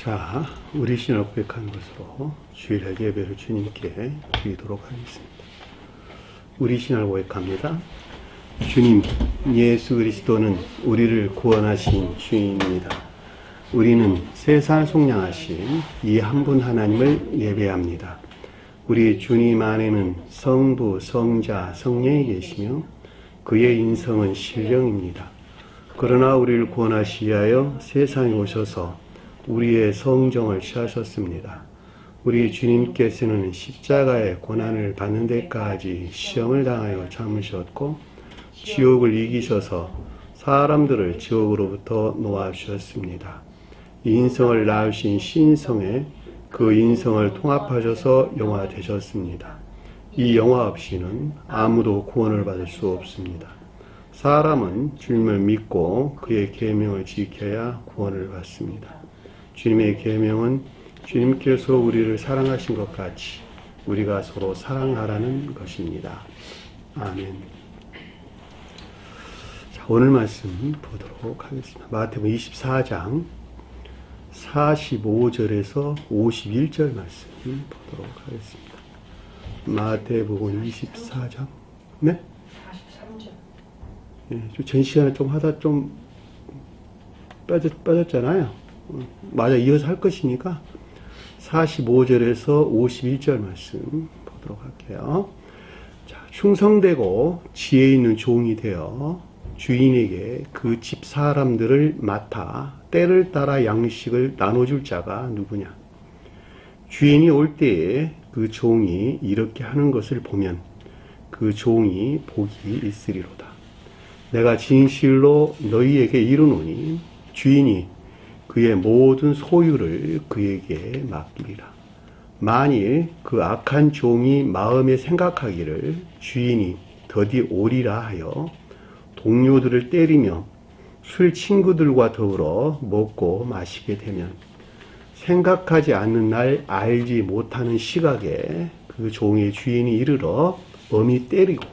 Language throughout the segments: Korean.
자, 우리 신을 고백하는 것으로 주일날 예배를 주님께 드리도록 하겠습니다. 우리 신을 고백합니다. 주님, 예수 그리스도는 우리를 구원하신 주인입니다. 우리는 세상을 속량하신 이 한 분 하나님을 예배합니다. 우리 주님 안에는 성부, 성자, 성령이 계시며 그의 인성은 신령입니다. 그러나 우리를 구원하시기 위하여 세상에 오셔서 우리의 성정을 취하셨습니다. 우리 주님께서는 십자가의 고난을 받는 데까지 시험을 당하여 참으셨고 지옥을 이기셔서 사람들을 지옥으로부터 놓아주셨습니다. 이 인성을 낳으신 신성에 그 인성을 통합하셔서 영화 되셨습니다. 이 영화 없이는 아무도 구원을 받을 수 없습니다. 사람은 주님을 믿고 그의 계명을 지켜야 구원을 받습니다. 주님의 계명은 주님께서 우리를 사랑하신 것 같이 우리가 서로 사랑하라는 것입니다. 아멘. 자, 오늘 말씀 보도록 하겠습니다. 마태복음 24장 45절에서 51절 말씀 보도록 하겠습니다. 마태복음 24장 네? 43절. 네, 전 시간에 좀 하다 좀 빠졌잖아요. 맞아, 이어서 할 것이니까 45절에서 51절 말씀 보도록 할게요. 자, 충성되고 지혜 있는 종이 되어 주인에게 그 집 사람들을 맡아 때를 따라 양식을 나눠줄 자가 누구냐? 주인이 올 때에 그 종이 이렇게 하는 것을 보면 그 종이 복이 있으리로다. 내가 진실로 너희에게 이르노니 주인이 그의 모든 소유를 그에게 맡기리라. 만일 그 악한 종이 마음에 생각하기를 주인이 더디 오리라 하여 동료들을 때리며 술 친구들과 더불어 먹고 마시게 되면 생각하지 않는 날 알지 못하는 시각에 그 종의 주인이 이르러 엄히 때리고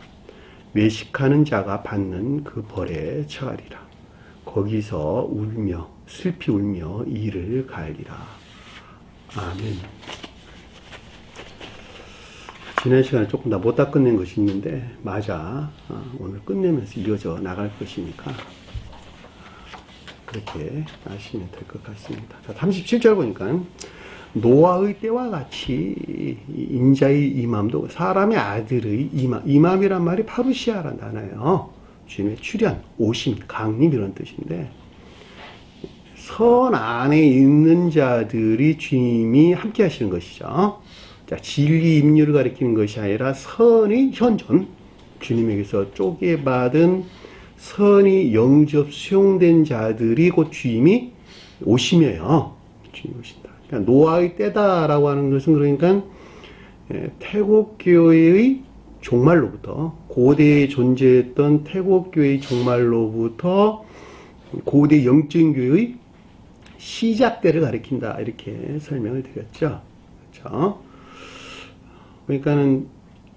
외식하는 자가 받는 그 벌에 처하리라. 거기서 슬피 울며 이를 가리라. 아멘. 지난 시간에 조금 다 못다 끝낸 것이 있는데 맞아. 오늘 끝내면서 이어져 나갈 것이니까 그렇게 하시면 될 것 같습니다. 자, 37절 보니까 노아의 때와 같이 인자의 이맘도 사람의 아들의 이맘이란 말이 파루시아란 단어예요. 주님의 출현, 오심, 강림 이런 뜻인데 선 안에 있는 자들이 주님이 함께 하시는 것이죠. 자, 진리 임류를 가리키는 것이 아니라 선의 현존, 주님에게서 쪼개받은 선이 영접 수용된 자들이 곧 주님이 오시며요. 주님이 오신다. 그러니까 노아의 때다라고 하는 것은 그러니까 태국교회의 종말로부터 고대에 존재했던 태국교회의 종말로부터 고대 영적인 교회의 시작 때를 가리킨다 이렇게 설명을 드렸죠. 그렇죠? 그러니까는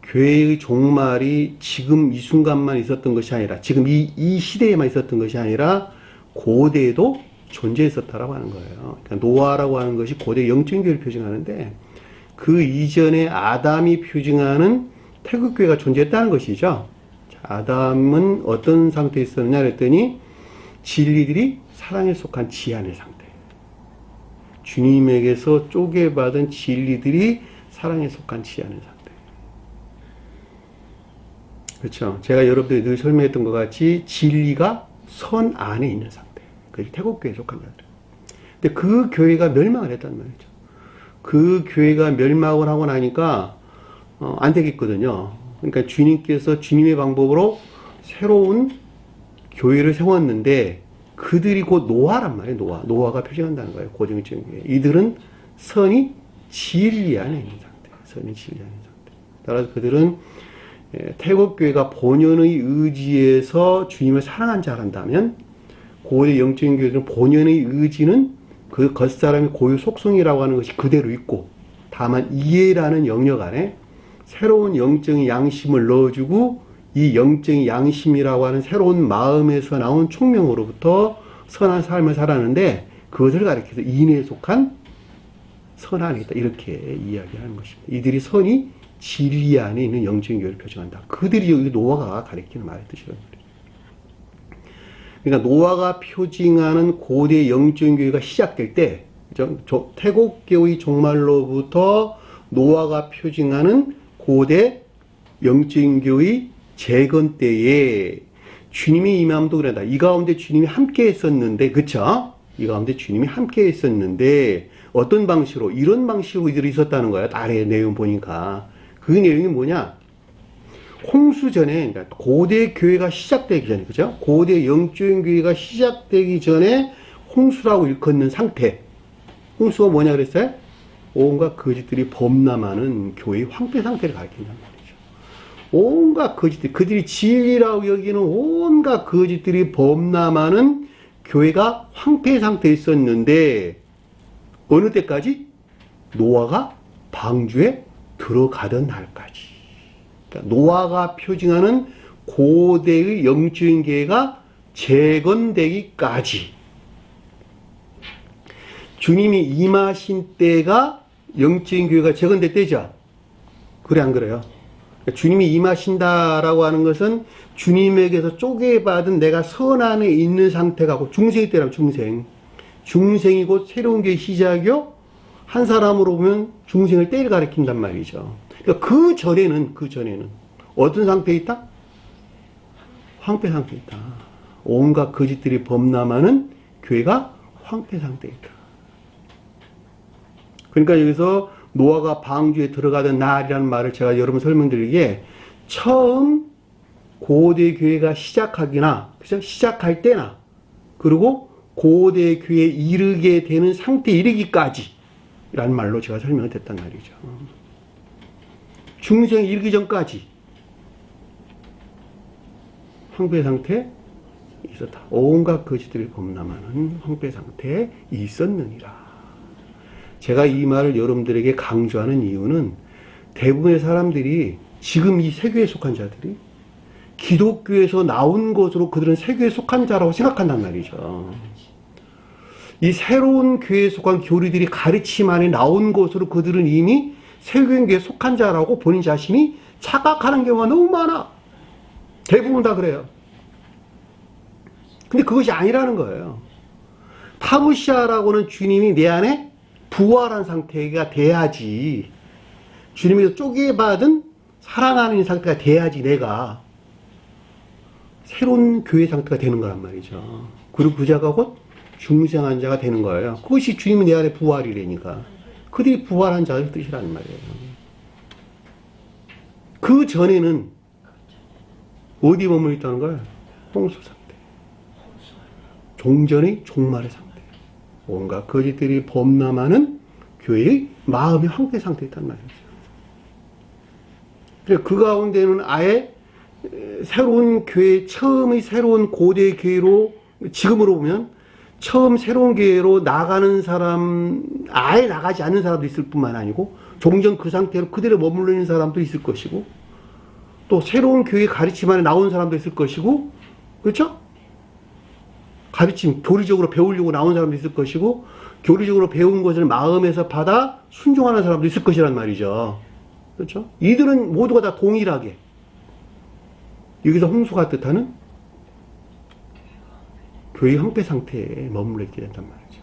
교회의 종말이 지금 이 순간만 있었던 것이 아니라 지금 이 시대에만 있었던 것이 아니라 고대에도 존재했었다라고 하는 거예요. 그러니까 노아라고 하는 것이 고대 영적인 교회를 표징하는데 그 이전에 아담이 표징하는 태국교회가 존재했다는 것이죠. 자, 아담은 어떤 상태에 있었느냐 그랬더니 진리들이 사랑에 속한 지안의 상태. 주님에게서 쪼개받은 진리들이 사랑에 속한 지안의 상태. 그렇죠. 제가 여러분들이 늘 설명했던 것 같이 진리가 선 안에 있는 상태. 그게 태국교회에 속한 자들. 근데 그 교회가 멸망을 했단 말이죠. 그 교회가 멸망을 하고 나니까 안 되겠거든요. 그러니까 주님께서 주님의 방법으로 새로운 교회를 세웠는데 그들이 곧 노아란 말이에요. 노아가 표징한다는 거예요. 고정적인 교회. 이들은 선이 진리 안에 있는 상태. 선이 진리 안에 있는 상태. 따라서 그들은 태국교회가 본연의 의지에서 주님을 사랑한 자란다면 고대 영적인 교회들은 본연의 의지는 그 겉사람의 고유 속성이라고 하는 것이 그대로 있고 다만 이해라는 영역 안에 새로운 영적인 양심을 넣어주고 이 영적인 양심이라고 하는 새로운 마음에서 나온 총명으로부터 선한 삶을 살았는데 그것을 가리켜서 인에 속한 선 안에 있다. 이렇게 이야기하는 것입니다. 이들이 선이 진리 안에 있는 영적인 교회를 표정한다. 그들이 여기 노아가 가리키는 말의 뜻이라는 거예요. 그러니까 노아가 표징하는 고대 영적인 교회가 시작될 때, 태국교의 종말로부터 노아가 표징하는 고대 영적인 교회의 재건 때에 주님이 임함도 그랬다. 이 가운데 주님이 함께 했었는데, 그쵸? 이 가운데 주님이 함께 했었는데, 어떤 방식으로? 이런 방식으로 이들이 있었다는 거야. 아래 내용 보니까. 그 내용이 뭐냐? 홍수 전에, 그러니까 고대 교회가 시작되기 전에, 그죠? 고대 영적인 교회가 시작되기 전에 홍수라고 일컫는 상태. 홍수가 뭐냐 그랬어요? 온갖 거짓들이 범람하는 교회의 황폐 상태를 가리킨단 말이죠. 온갖 거짓들, 그들이 진리라고 여기는 온갖 거짓들이 범람하는 교회가 황폐 상태에 있었는데, 어느 때까지? 노아가 방주에 들어가던 날까지. 그러니까 노아가 표징하는 고대의 영적인 교회가 재건되기까지. 주님이 임하신 때가 영적인 교회가 재건될 때죠. 그래 안 그래요? 그러니까 주님이 임하신다라고 하는 것은 주님에게서 쪼개받은 내가 선 안에 있는 상태가 중생일 때라고. 중생이 곧 새로운 교회의 시작이요. 한 사람으로 보면 중생을 때를 가리킨단 말이죠. 그러니까 그 전에는 어떤 상태에 있다? 황폐 상태에 있다. 온갖 거짓들이 범람하는 교회가 황폐 상태에 있다. 그러니까 여기서 노아가 방주에 들어가던 날이라는 말을 제가 여러분 설명드리기에, 처음 고대 교회가 시작하기나, 그죠? 시작할 때나, 그리고 고대 교회에 이르게 되는 상태에 이르기까지 라는 말로 제가 설명을 했단 말이죠. 중생에 이르기 전까지 황폐 상태에 있었다. 온갖 거짓들이 범람하는 황폐 상태에 있었느니라. 제가 이 말을 여러분들에게 강조하는 이유는, 대부분의 사람들이, 지금 이 세교에 속한 자들이 기독교에서 나온 것으로 그들은 세교에 속한 자라고 생각한단 말이죠. 이 새로운 교회에 속한 교리들이 가르침 안에 나온 것으로 그들은 이미 세교인교에 속한 자라고 본인 자신이 착각하는 경우가 너무 많아. 대부분 다 그래요. 근데 그것이 아니라는 거예요. 파부시아라고는 주님이 내 안에 부활한 상태가 돼야지, 주님에서 쪼개받은 사랑하는 상태가 돼야지 내가 새로운 교회 상태가 되는 거란 말이죠. 그리고 그 자가 곧 중생한 자가 되는 거예요. 그것이 주님이 내 안에 부활이라니까. 그들이 부활한 자의 뜻이라는 말이에요. 그 전에는 어디 머물러 있다는 거예요? 홍수 상태. 종전의 종말의 상태. 온갖 거짓들이 범람하는 교회의 마음의 황폐 상태에 있단 말이죠. 그 가운데는 아예 새로운 교회, 처음의 새로운 고대 교회로, 지금으로 보면 처음 새로운 교회로 나가는 사람, 아예 나가지 않는 사람도 있을 뿐만 아니고, 종전 그 상태로 그대로 머물러 있는 사람도 있을 것이고, 또 새로운 교회 가르침 안에 나온 사람도 있을 것이고, 그렇죠? 가르침, 교리적으로 배우려고 나온 사람도 있을 것이고, 교리적으로 배운 것을 마음에서 받아 순종하는 사람도 있을 것이란 말이죠. 그렇죠? 이들은 모두가 다 동일하게 여기서 홍수가 뜻하는 교회의 황폐 상태에 머물러 있게 된단 말이죠.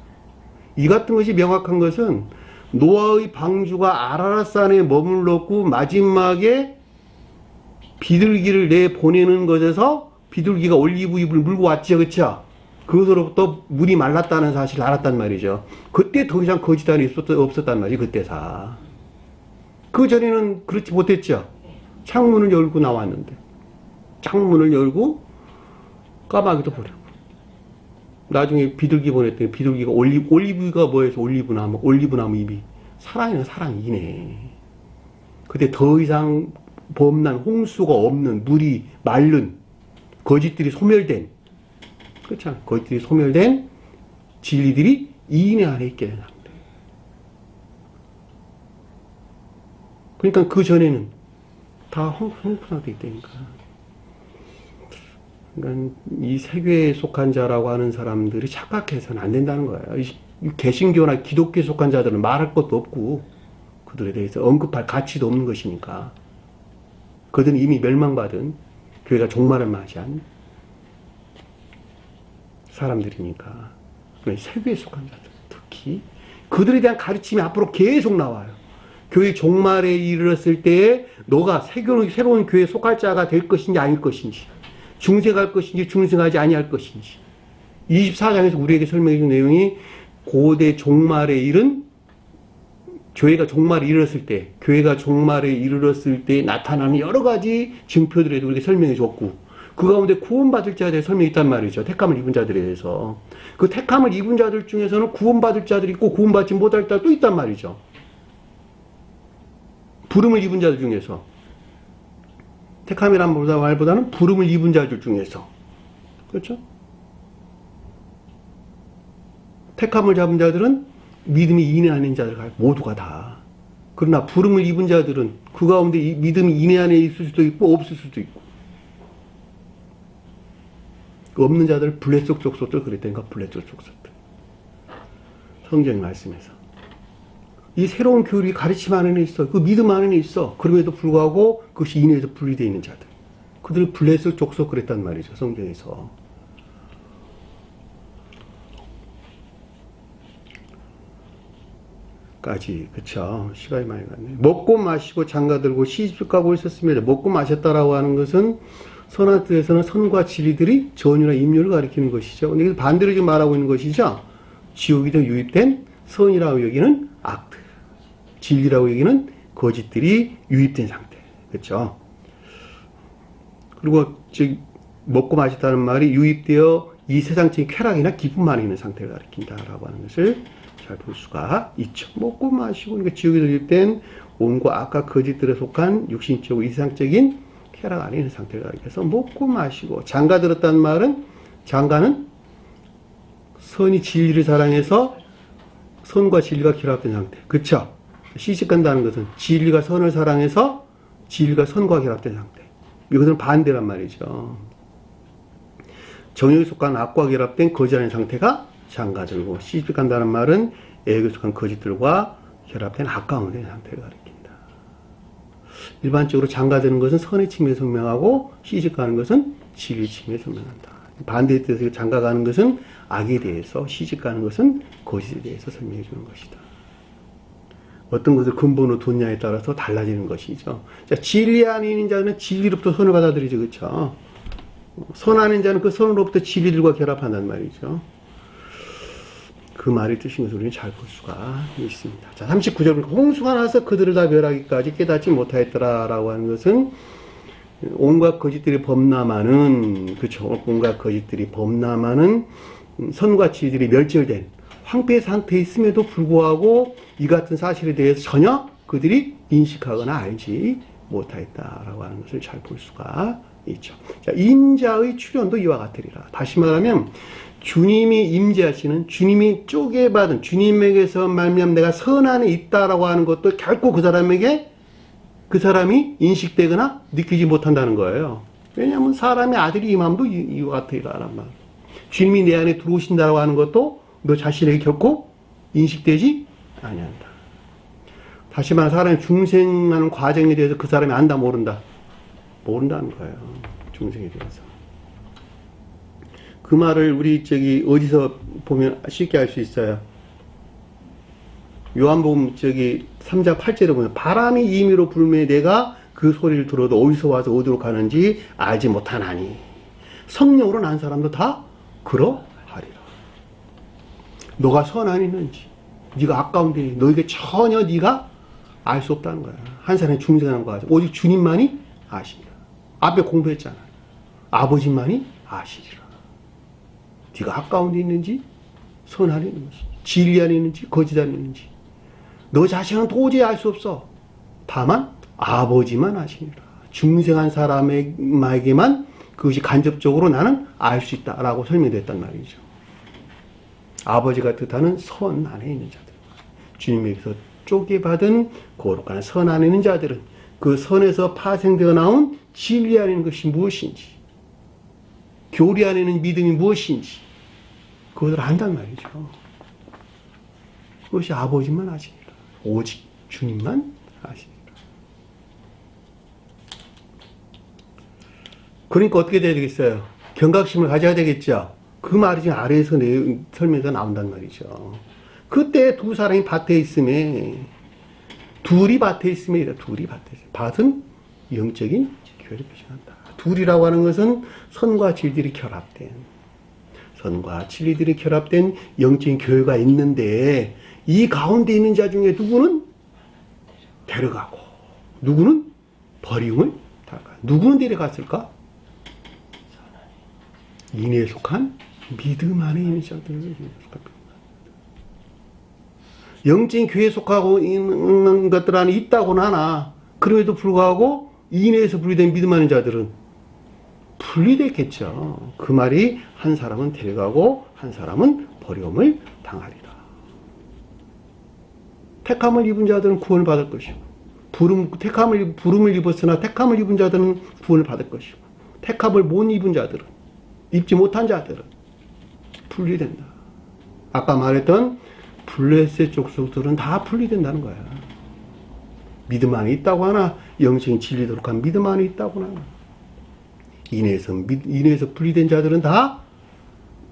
이 같은 것이 명확한 것은, 노아의 방주가 아라랏산에 머물렀고 마지막에 비둘기를 내보내는 것에서 비둘기가 올리브잎을 물고 왔죠. 그렇죠? 그것으로부터 물이 말랐다는 사실을 알았단 말이죠. 그때 더 이상 거짓단이 없었단 말이죠. 그때사. 그 전에는 그렇지 못했죠. 창문을 열고 나왔는데, 창문을 열고 까마귀도 보내고, 나중에 비둘기 보냈더니 비둘기가 올리브가 뭐해서 올리브나무 잎이 사랑이네, 사랑이네. 그때 더 이상 범람, 홍수가 없는, 물이 마른, 거짓들이 소멸된, 그렇죠? 거짓들이 소멸된 진리들이 이인의 안에 있게 되는 겁니다. 그러니까 그 전에는 다 홍수가 돼 있다니까. 그러니까 이 세계에 속한 자라고 하는 사람들이 착각해서는 안 된다는 거예요. 이 개신교나 기독교에 속한 자들은 말할 것도 없고 그들에 대해서 언급할 가치도 없는 것이니까. 그들은 이미 멸망받은 교회가 종말을 맞이한 사람들이니까. 세계에 속한 자들 특히 그들에 대한 가르침이 앞으로 계속 나와요. 교회 종말에 이르렀을 때에 너가 새로운 교회에 속할 자가 될 것인지 아닐 것인지, 중생할 것인지 중생하지 아니할 것인지. 24장에서 우리에게 설명해 준 내용이 고대 종말에 이른 교회가 종말에 이르렀을 때, 교회가 종말에 이르렀을 때 나타나는 여러 가지 증표들에 대해서 우리에게 설명해 줬고, 그 가운데 구원받을 자에 대해 설명이 있단 말이죠. 택함을 입은 자들에 대해서. 그 택함을 입은 자들 중에서는 구원받을 자들이 있고 구원받지 못할 자도 있단 말이죠. 부름을 입은 자들 중에서. 택함이란 말보다는 부름을 입은 자들 중에서. 그렇죠? 택함을 잡은 자들은 믿음이 인해 아닌 자들 모두가 다. 그러나 부름을 입은 자들은 그 가운데 믿음이 인해 안에 있을 수도 있고 없을 수도 있고. 없는 자들 블레셋 족속들 그랬다니까. 블레셋 족속들. 성경 말씀에서. 이 새로운 교리 가르침 안에 있어. 그 믿음 안에 있어. 그럼에도 불구하고 그것이 인해에서 분리되어 있는 자들. 그들 블레셋 족속 그랬단 말이죠. 성경에서. 까지. 그쵸. 시간이 많이 갔네. 먹고 마시고 장가들고 시집 가고 있었습니다. 먹고 마셨다라고 하는 것은 선한 뜻에서는 선과 진리들이 전유나 임료를 가리키는 것이죠. 근데 반대로 지금 말하고 있는 것이죠. 지옥에서 유입된 선이라고 여기는 악들, 진리라고 여기는 거짓들이 유입된 상태. 그렇죠? 그리고 즉 먹고 마셨다는 말이 유입되어 이 세상적인 쾌락이나 기쁨만 있는 상태를 가리킨다라고 하는 것을 잘 볼 수가 있죠. 먹고 마시고 그러니까 지옥에서 유입된 온과 악과 거짓들에 속한 육신적이고 이상적인 쾌락 안에 있는 상태를 가리켜서 먹고 마시고 장가 들었다는 말은 장가는 선이 진리를 사랑해서 선과 진리가 결합된 상태. 그쵸? 시집간다는 것은 진리가 선을 사랑해서 진리가 선과 결합된 상태. 이것은 반대란 말이죠. 정욕에 속한 악과 결합된 거짓하는 상태가 장가들고 시집간다는 말은 애욕에 속한 거짓들과 결합된 악 가운데 있는 상태를 가리킨다. 일반적으로 장가되는 것은 선의 측면에서 설명하고 시집가는 것은 진리의 측면에서 설명한다. 반대의 뜻에서 장가가는 것은 악에 대해서 시집가는 것은 거짓에 대해서 설명해 주는 것이다. 어떤 것을 근본으로 뒀냐에 따라서 달라지는 것이죠. 자, 진리 안에 있는 자는 진리로부터 선을 받아들이죠. 그렇죠? 선 안에 있는 자는 그 선으로부터 진리들과 결합한단 말이죠. 그 말의 뜻인 것을 우리는 잘 볼 수가 있습니다. 자, 39절. 홍수가 나서 그들을 다 멸하기까지 깨닫지 못하였더라라고 하는 것은 온갖 거짓들이 범람하는, 그쵸. 온갖 거짓들이 범람하는 선과 진리들이 멸절된 황폐 상태에 있음에도 불구하고 이 같은 사실에 대해서 전혀 그들이 인식하거나 알지 못하였다라고 하는 것을 잘 볼 수가 있죠. 자, 인자의 출현도 이와 같으리라. 다시 말하면 주님이 임재하시는, 주님이 쪼개받은, 주님에게서 말미암아 내가 선 안에 있다라고 하는 것도 결코 그 사람이 인식되거나 느끼지 못한다는 거예요. 왜냐하면 사람의 아들이 임함도 이와 같으리라란 말. 주님이 내 안에 들어오신다고 하는 것도 너 자신에게 결코 인식되지 아니한다. 다시 말해 사람이 중생하는 과정에 대해서 그 사람이 안다 모른다. 모른다는 거예요. 중생에 대해서. 그 말을 우리 어디서 보면 쉽게 알 수 있어요. 요한복음 3장 8절에 보면 바람이 임의로 불매 내가 그 소리를 들어도 어디서 와서 어디로 가는지 알지 못하나니 성령으로 난 사람도 다 그러하리라. 너가 선 안에 있는지 네가 아까운데 너에게 전혀 네가 알 수 없다는 거야. 한 사람이 중생하는 거 하죠. 오직 주님만이 아시리라. 앞에 공부했잖아. 아버지만이 아시리라. 네가 아까운데 있는지 선 안에 있는지 진리 안에 있는지 거짓 안에 있는지 너 자신은 도저히 알 수 없어. 다만 아버지만 아시니라. 중생한 사람에게만 그것이 간접적으로 나는 알 수 있다라고 설명됐단 말이죠. 아버지가 뜻하는 선 안에 있는 자들, 주님에게서 쪼개받은 거룩한 선 안에 있는 자들은 그 선에서 파생되어 나온 진리 안에 있는 것이 무엇인지 교리 안에는 믿음이 무엇인지 그것을 안단 말이죠. 그것이 아버지만 아시니라. 오직 주님만 아시니라. 그러니까 어떻게 돼야 되겠어요? 경각심을 가져야 되겠죠. 그 말이 지금 아래에서 설명에서 나온단 말이죠. 그때 두 사람이 밭에 있음에, 둘이 밭에 있음에, 둘이 밭에 있음에, 밭은 영적인 교회를 표시한다. 둘이라고 하는 것은 선과 진리들이 결합된, 선과 진리들이 결합된 영적인 교회가 있는데, 이 가운데 있는 자 중에 누구는 데려가고, 누구는 버림을 당할까? 누구는 데려갔을까? 인에 속한 믿음 안에 있는 자들을 속한 영적인 교회에 속하고 있는 것들 안에 있다고는 하나, 그럼에도 불구하고 인에서 분리된 믿음 안에 자들은 분리됐겠죠. 그 말이 한 사람은 데려가고 한 사람은 버림을 당하리라. 택함을 입은 자들은 구원을 받을 것이고, 부름을 입었으나 택함을 입은 자들은 구원을 받을 것이고, 택함을 못 입은 자들은, 입지 못한 자들은 분리된다. 아까 말했던 블레셋 족속들은 다 분리된다는 거야. 믿음 안에 있다고 하나, 영적인 진리도록 한 믿음 안에 있다고 하나, 인해서 분리된 자들은 다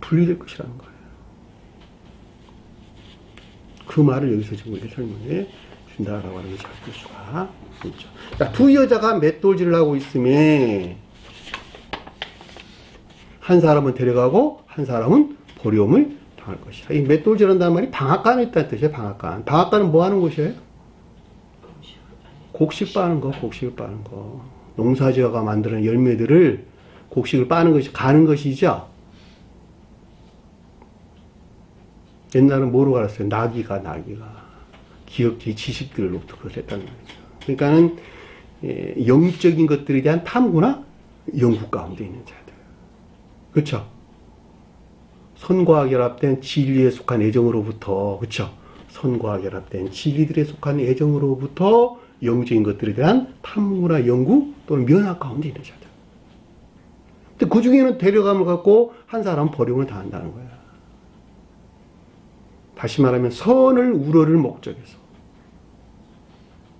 분리될 것이라는 거야. 그 말을 여기서 지금 이렇게 설명해 준다라고 하는 것을 알 수가 있죠. 자, 두 여자가 맷돌질을 하고 있음에 한 사람은 데려가고 한 사람은 버림을 당할 것이다. 이 맷돌질 한다는 말이 방앗간에 있다는 뜻이에요. 방앗간. 방앗간은 뭐 하는 곳이에요? 곡식 빠는 거, 곡식을 빠는 거. 농사지어가 만드는 열매들을 곡식을 빠는 것이, 가는 것이죠. 옛날은 뭐로 알았어요? 나기가. 기억지 지식들로부터 그걸 했단 말이죠. 그러니까는, 영적인 것들에 대한 탐구나 연구 가운데 있는 자들. 그쵸? 선과 결합된 진리에 속한 애정으로부터, 그쵸? 선과 결합된 진리들에 속한 애정으로부터 영적인 것들에 대한 탐구나 연구 또는 면학 가운데 있는 자들. 근데 그 중에는 데려감을 갖고 한 사람은 버림을 당한다는 거야. 다시 말하면 선을 우러를 목적에서.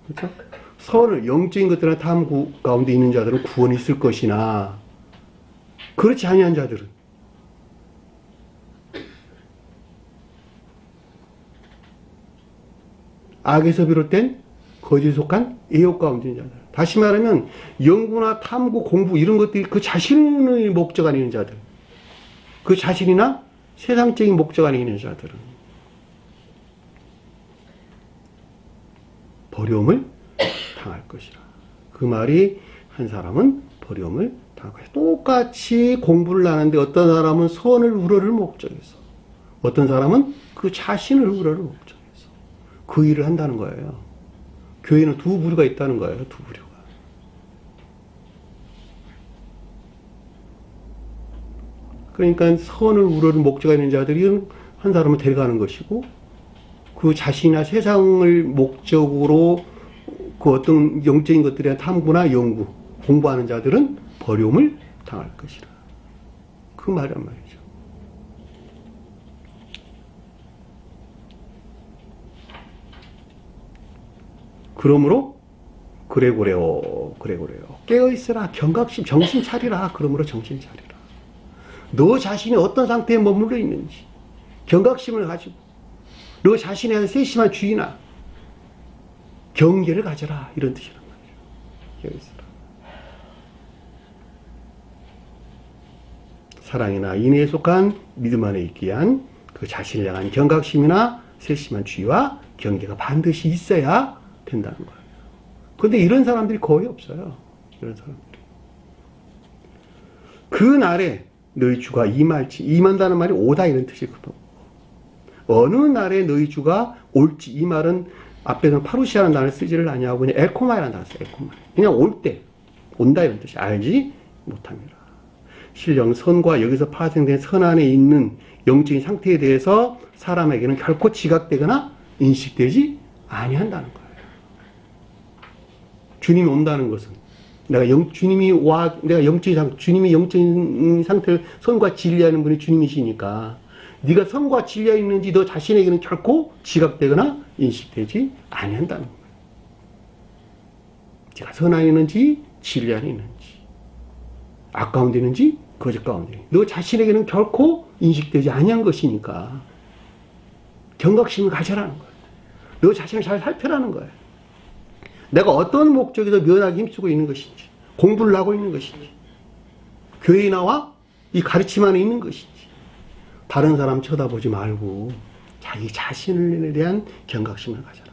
그렇죠? 선을, 영적인 것들의 탐구 가운데 있는 자들은 구원이 있을 것이나, 그렇지 아니한 자들은 악에서 비롯된 거짓에 속한 애욕 가운데 있는 자들. 다시 말하면 연구나 탐구, 공부 이런 것들이 그 자신의 목적 안에 있는 자들, 그 자신이나 세상적인 목적 안에 있는 자들은 버림을 당할 것이라. 그 말이 한 사람은 버림을 당할 것이다. 똑같이 공부를 하는데 어떤 사람은 선을 우러를 목적에서, 어떤 사람은 그 자신을 우러를 목적에서 그 일을 한다는 거예요. 교회는 두 부류가 있다는 거예요. 두 부류가. 그러니까 선을 우러를 목적에 있는 자들이 한 사람을 데려가는 것이고, 그 자신이나 세상을 목적으로 그 어떤 영적인 것들에 대한 탐구나 연구, 공부하는 자들은 버림을 당할 것이라. 그 말이란 말이죠. 그러므로 그레고레오 깨어있으라, 경각심, 정신 차리라. 그러므로 정신 차리라. 너 자신이 어떤 상태에 머물러 있는지 경각심을 가지고 너 자신에 대한 세심한 주의나 경계를 가져라. 이런 뜻이란 말이죠. 깨어있으라. 사랑이나 인애에 속한 믿음 안에 있기 위한 그 자신을 향한 경각심이나 세심한 주의와 경계가 반드시 있어야 된다는 거예요. 그런데 이런 사람들이 거의 없어요. 이런 사람들이. 그 날에 너희 주가 임할지, 임한다는 말이 오다 이런 뜻이거든. 어느 날에 너희 주가 올지, 이 말은 앞에서는 파루시아라는 단어를 쓰지를 아니하고 그냥 에코마이라는 단어를 써요. 에코마이. 그냥 올 때, 온다 이런 뜻이, 알지 못합니다. 실령 선과 여기서 파생된 선 안에 있는 영적인 상태에 대해서 사람에게는 결코 지각되거나 인식되지 아니한다는 거예요. 주님이 온다는 것은 내가 주님이 영적인 상태를 선과 진리하는 분이 주님이시니까 네가 선과 진리가 있는지 너 자신에게는 결코 지각되거나 인식되지 아니한다는 거예요. 네가 선 안에 있는지 진리 안에 있는지 악 가운데 있는지 거짓 가운데 있는지 너 자신에게는 결코 인식되지 아니한 것이니까 경각심을 가져라는 거예요. 너 자신을 잘 살펴라는 거예요. 내가 어떤 목적에서 면하기 힘쓰고 있는 것인지, 공부를 하고 있는 것인지, 교회에 나와 이 가르침 안에 있는 것인지, 다른 사람 쳐다보지 말고 자기 자신에 대한 경각심을 가져라.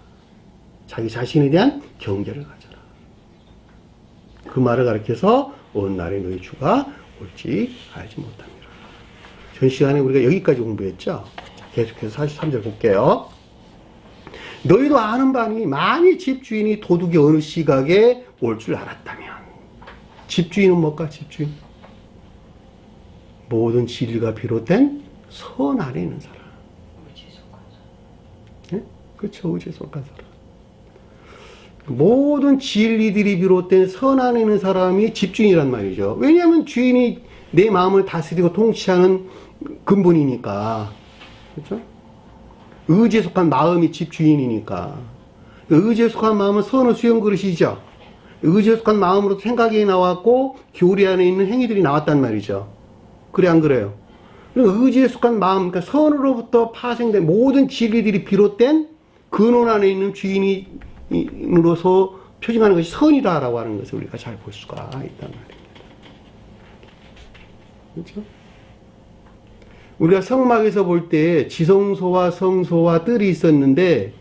자기 자신에 대한 경계를 가져라. 그 말을 가르쳐서 온 날에 너희 주가 올지 알지 못합니다. 전 시간에 우리가 여기까지 공부했죠. 계속해서 43절 볼게요. 너희도 아는 바니 만일 집주인이 도둑이 어느 시각에 올 줄 알았다면. 집주인은 뭘까? 집주인. 모든 진리가 비롯된 선 안에 있는 사람. 의지에 속한 사람. 네? 그렇죠. 의지에 속한 사람. 모든 진리들이 비롯된 선 안에 있는 사람이 집주인이란 말이죠. 왜냐하면 주인이 내 마음을 다스리고 통치하는 근본이니까. 그렇죠? 의지에 속한 마음이 집주인이니까. 의지에 속한 마음은 선의 수용 그릇이죠. 의지에 속한 마음으로 생각이 나왔고 교리 안에 있는 행위들이 나왔단 말이죠. 그래 안 그래요? 의지에 속한 마음, 그러니까 선으로부터 파생된 모든 진리들이 비롯된 근원 안에 있는 주인으로서 표징하는 것이 선이다라고 하는 것을 우리가 잘 볼 수가 있단 말입니다. 그렇죠? 우리가 성막에서 볼 때 지성소와 성소와 뜰이 있었는데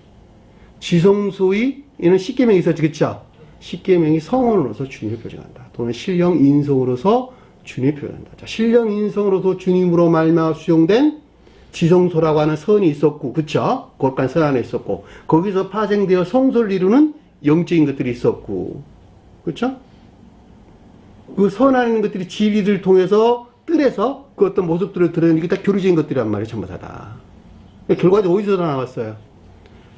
지성소에는 십계명이 있었지, 그렇죠? 십계명이 성원으로서 주님을 표징한다. 또는 신령 인성으로서 주님을 표현한다. 자, 신령 인성으로서 주님으로 말미암아 수용된 지성소라고 하는 선이 있었고, 그렇죠? 거룩한 선 안에 있었고, 거기서 파생되어 성소를 이루는 영적인 것들이 있었고, 그렇죠? 그 선 안에 있는 것들이 진리를 통해서 뜰에서 그 어떤 모습들을 드러내는 게 다 교리적인 것들이란 말이에요, 전부 다. 결과적으로 어디서 나왔어요?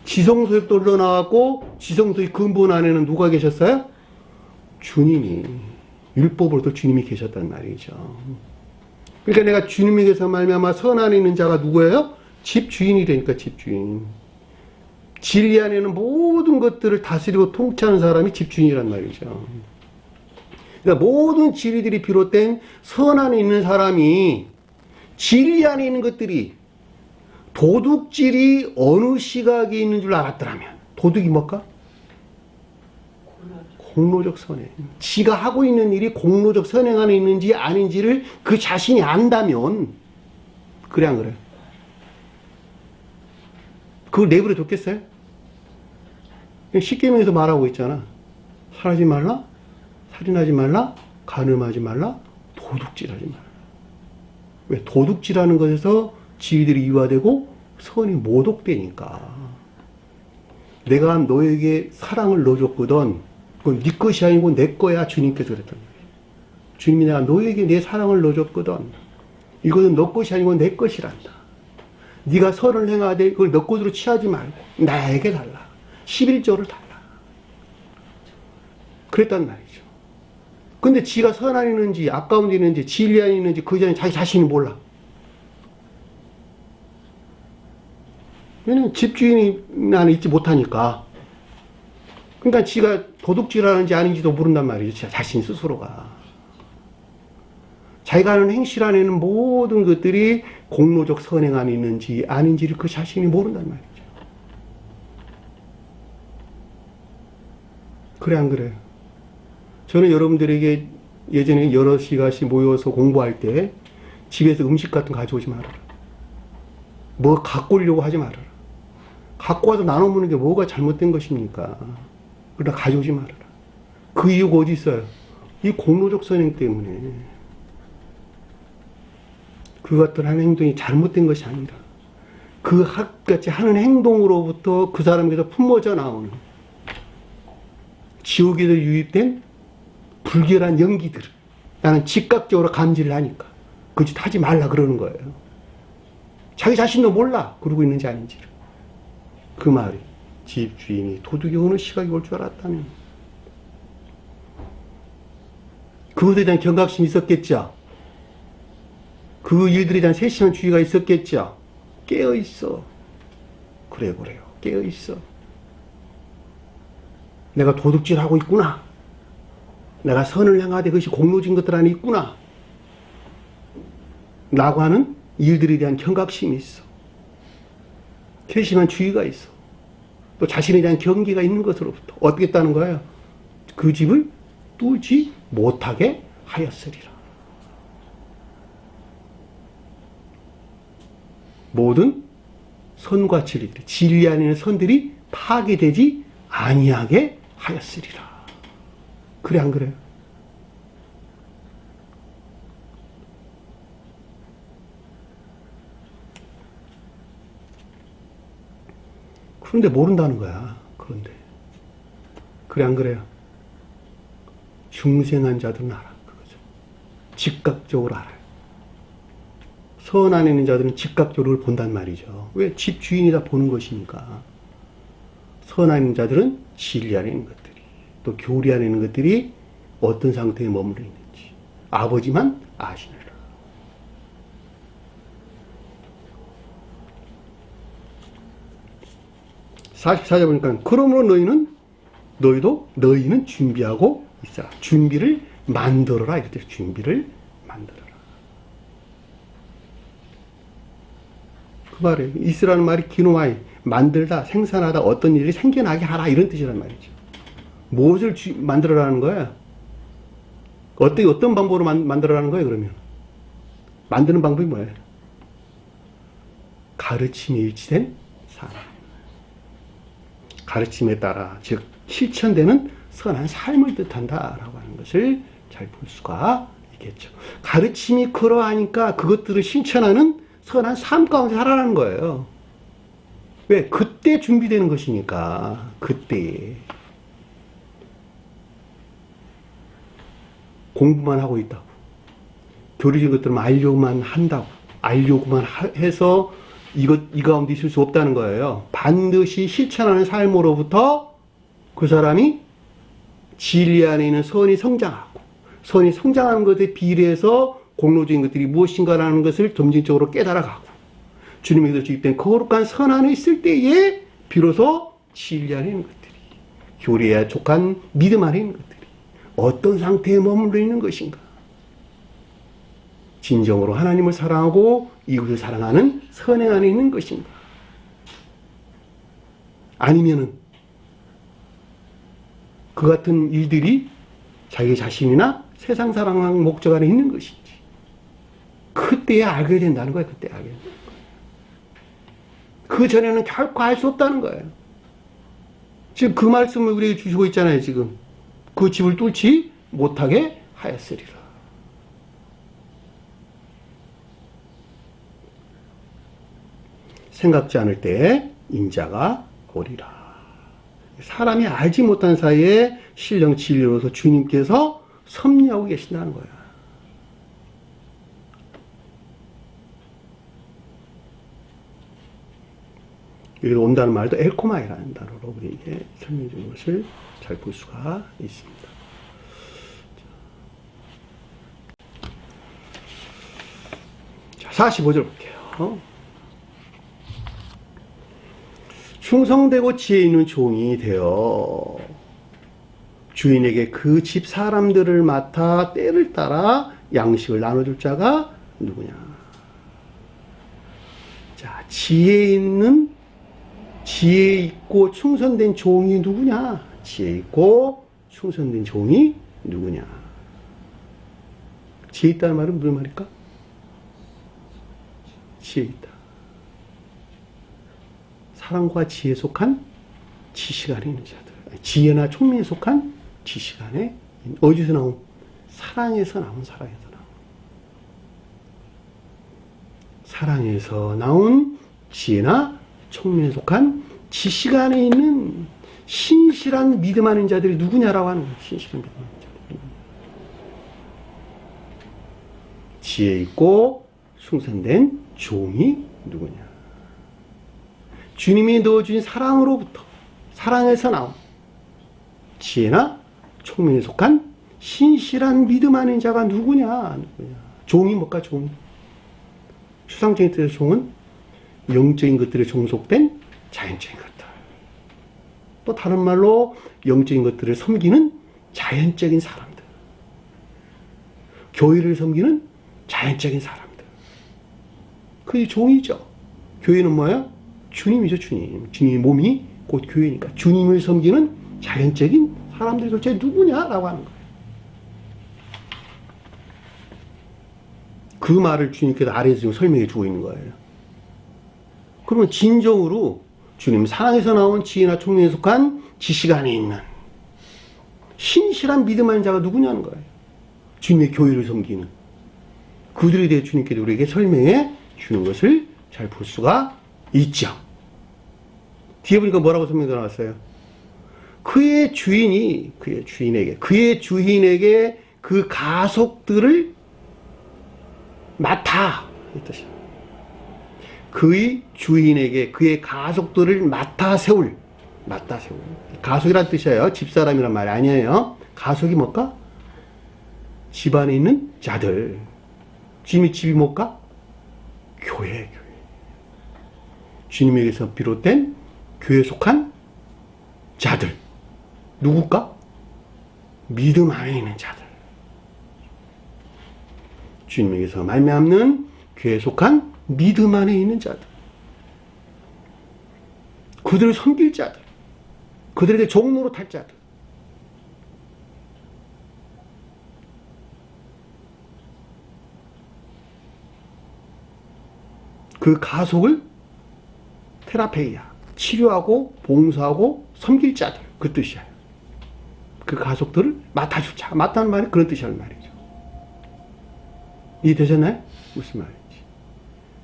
지성소에 또 흘러나왔고, 지성소의 근본 안에는 누가 계셨어요? 주님이, 율법으로도 주님이 계셨단 말이죠. 그러니까 내가 주님에게서 말미암아 선 안에 있는 자가 누구예요? 집주인이 되니까 집주인. 진리 안에는 모든 것들을 다스리고 통치하는 사람이 집주인이란 말이죠. 그러니까 모든 진리들이 비롯된 선 안에 있는 사람이 진리 안에 있는 것들이 도둑질이 어느 시각에 있는 줄 알았더라면 도둑이 뭘까? 공로적 선행. 지가 하고 있는 일이 공로적 선행 안에 있는지 아닌지를 그 자신이 안다면 그래 안 그래? 그걸 내버려 뒀겠어요? 십계명에서 말하고 있잖아. 살하지 말라, 살인하지 말라, 간음하지 말라, 도둑질하지 말라. 왜? 도둑질하는 것에서 지위들이 이화되고 선이 모독되니까. 내가 너에게 사랑을 넣어줬거든. 그건 네 것이 아니고 내 거야. 주님께서 그랬단 말이야. 주님이 내가 너에게 내 사랑을 넣어줬거든. 이것은 너 것이 아니고 내 것이란다. 네가 선을 행하되 그걸 너 것으로 취하지 말고 나에게 달라. 11조를 달라. 그랬단 말이죠. 근데 지가 선 안에 있는지 악 가운데 있는지 진리 안에 있는지 그 전에 자기 자신이 몰라. 왜냐면 집주인이 안에 있지 못하니까. 그러니까 지가 도둑질하는지 아닌지도 모른단 말이죠. 자신 스스로가. 자기가 하는 행실 안에는 모든 것들이 공로적 선행 안에 있는지 아닌지를 그 자신이 모른단 말이죠. 그래 안 그래요? 저는 여러분들에게 예전에 여럿이 같이 모여서 공부할 때 집에서 음식 같은 거 가져오지 말아라. 뭐 갖고 오려고 하지 말아라. 갖고 와서 나눠 먹는 게 뭐가 잘못된 것입니까? 그러나 가져오지 말아라. 그 이유가 어디 있어요? 이 공로적 선행 때문에. 그 같은 하는 행동이 잘못된 것이 아니라 그 같이 하는 행동으로부터 그 사람에게서 품어져 나오는 지옥에서 유입된 불결한 연기들 나는 즉각적으로 감지를 하니까 그 짓 하지 말라 그러는 거예요. 자기 자신도 몰라 그러고 있는지 아닌지를. 그 말이 집주인이 도둑이 어느 시각이 올 줄 알았다면 그것에 대한 경각심이 있었겠죠. 그 일들에 대한 세심한 주의가 있었겠죠. 깨어있어. 그래요. 깨어있어. 내가 도둑질하고 있구나. 내가 선을 향하되 그것이 공로진 것들 안에 있구나. 라고 하는 일들에 대한 경각심이 있어. 세심한 주의가 있어. 또 자신에 대한 경계가 있는 것으로부터 어떻게 했다는 거예요? 그 집을 뚫지 못하게 하였으리라. 모든 선과 진리들이, 진리 안에 있는 선들이 파괴되지 아니하게 하였으리라. 그래 안 그래요? 그런데 모른다는 거야. 그런데 그래 안 그래요? 중생한 자들은 알아. 그거죠. 즉각적으로 알아요. 선 안에 있는 자들은 즉각적으로 본단 말이죠. 왜? 집 주인이 다 보는 것이니까. 선 안에 있는 자들은 진리 안에 있는 것들이, 또 교리 안에 있는 것들이 어떤 상태에 머물러 있는지 아버지만 아시느라. (44절) 보니까 그러므로 너희는 준비하고 있어라. 준비를 만들어라. 이럴 때 준비를 만들어라. 그 말이에요. 있으라는 말이 기노아이, 만들다, 생산하다, 어떤 일이 생겨나게 하라, 이런 뜻이란 말이죠. 무엇을 만들어라는 거야? 어떤 방법으로 만들어라는 거예요, 그러면? 만드는 방법이 뭐예요? 가르침에 일치된 삶. 가르침에 따라, 즉 실천되는 선한 삶을 뜻한다라고 하는 것을 잘 볼 수가 있겠죠. 가르침이 그러하니까 그것들을 실천하는 선한 삶 가운데 살아라는 거예요. 왜? 그때 준비되는 것이니까. 그때 공부만 하고 있다고, 교리적인 것들만 알려고만 한다고, 알려고만 해서 이 가운데 있을 수 없다는 거예요. 반드시 실천하는 삶으로부터 그 사람이 진리 안에 있는 선이 성장하고, 선이 성장하는 것에 비례해서 공로적인 것들이 무엇인가라는 것을 점진적으로 깨달아가고, 주님에게서 주입된 거룩한 선 안에 있을 때에 비로소 진리 안에 있는 것들이, 교리에 족한 믿음 안에 있는 것들이 어떤 상태에 머물러 있는 것인가, 진정으로 하나님을 사랑하고 이웃을 사랑하는 선행 안에 있는 것인가, 아니면은 그 같은 일들이 자기 자신이나 세상 사랑하는 목적 안에 있는 것인지, 그때야 알게 된다는 거예요. 그때 알게 된다는 거예요. 그 전에는 결코 알 수 없다는 거예요. 지금 그 말씀을 우리에게 주시고 있잖아요. 지금 그 집을 뚫지 못하게 하였으리라. 생각지 않을 때 인자가 오리라. 사람이 알지 못한 사이에 신령 진리로서 주님께서 섭리하고 계신다는 거야. 여기로 온다는 말도 엘코마이라는 단어로 우리에게 설명해 주는 것을 잘 볼 수가 있습니다. 자, 45절 볼게요. 충성되고 지혜 있는 종이 되어 주인에게 그 집 사람들을 맡아 때를 따라 양식을 나눠줄 자가 누구냐? 자, 지혜 있고 충성된 종이 누구냐? 지혜 있고 충성된 종이 누구냐? 지혜 있다는 말은 무슨 말일까? 지혜 있다. 사랑과 지혜에 속한 지식 안에 있는 자들. 지혜나 총명에 속한 지식 안에, 어디서 나온? 사랑에서 나온. 사랑에서 나온 지혜나 총명에 속한 지식 안에 있는 신실한 믿음 안에 있는 자들이 누구냐라고 하는 거예요. 신실한 믿음 안에 있는 자들이. 지혜 있고 충성된 종이 누구냐? 주님이 넣어주신 사랑으로부터, 사랑에서 나온 지혜나 총명에 속한 신실한 믿음 아닌 자가 누구냐? 종이 뭘까? 종. 추상적인 뜻의 종은 영적인 것들에 종속된 자연적인 것들. 또 다른 말로 영적인 것들을 섬기는 자연적인 사람들. 교회를 섬기는 자연적인 사람들. 그게 종이죠. 교회는 뭐야? 주님이죠, 주님. 주님의 몸이 곧 교회니까. 주님을 섬기는 자연적인 사람들이 도대체 누구냐라고 하는 거예요. 그 말을 주님께서 아래에서 지금 설명해 주고 있는 거예요. 그러면 진정으로 주님 사랑에서 나온 지혜나 총명에 속한 지식 안에 있는 신실한 믿음 아닌 자가 누구냐는 거예요. 주님의 교회를 섬기는 그들에 대해 주님께서 우리에게 설명해 주는 것을 잘 볼 수가 있죠. 뒤에 보니까 뭐라고 설명되어 나왔어요? 그의 주인에게 그 가속들을 맡아. 이 뜻이야. 그의 주인에게 그의 가속들을 맡아 세울. 가속이란 뜻이에요. 집사람이란 말이 아니에요. 가속이 뭘까? 집안에 있는 자들. 주님의 집이 뭘까? 교회. 주님에게서 비롯된 교회에 속한 자들. 누굴까? 믿음 안에 있는 자들. 주님에게서 말미암는 교회에 속한 믿음 안에 있는 자들. 그들을 섬길 자들. 그들에게 종로로 탈 자들. 그 가속을 테라페이아, 치료하고 봉사하고 섬길 자들. 그 뜻이에요. 그 가속들을 맡아줄 자. 맡다는 말이 그런 뜻이라는 말이죠. 이해되셨나요? 무슨 말인지.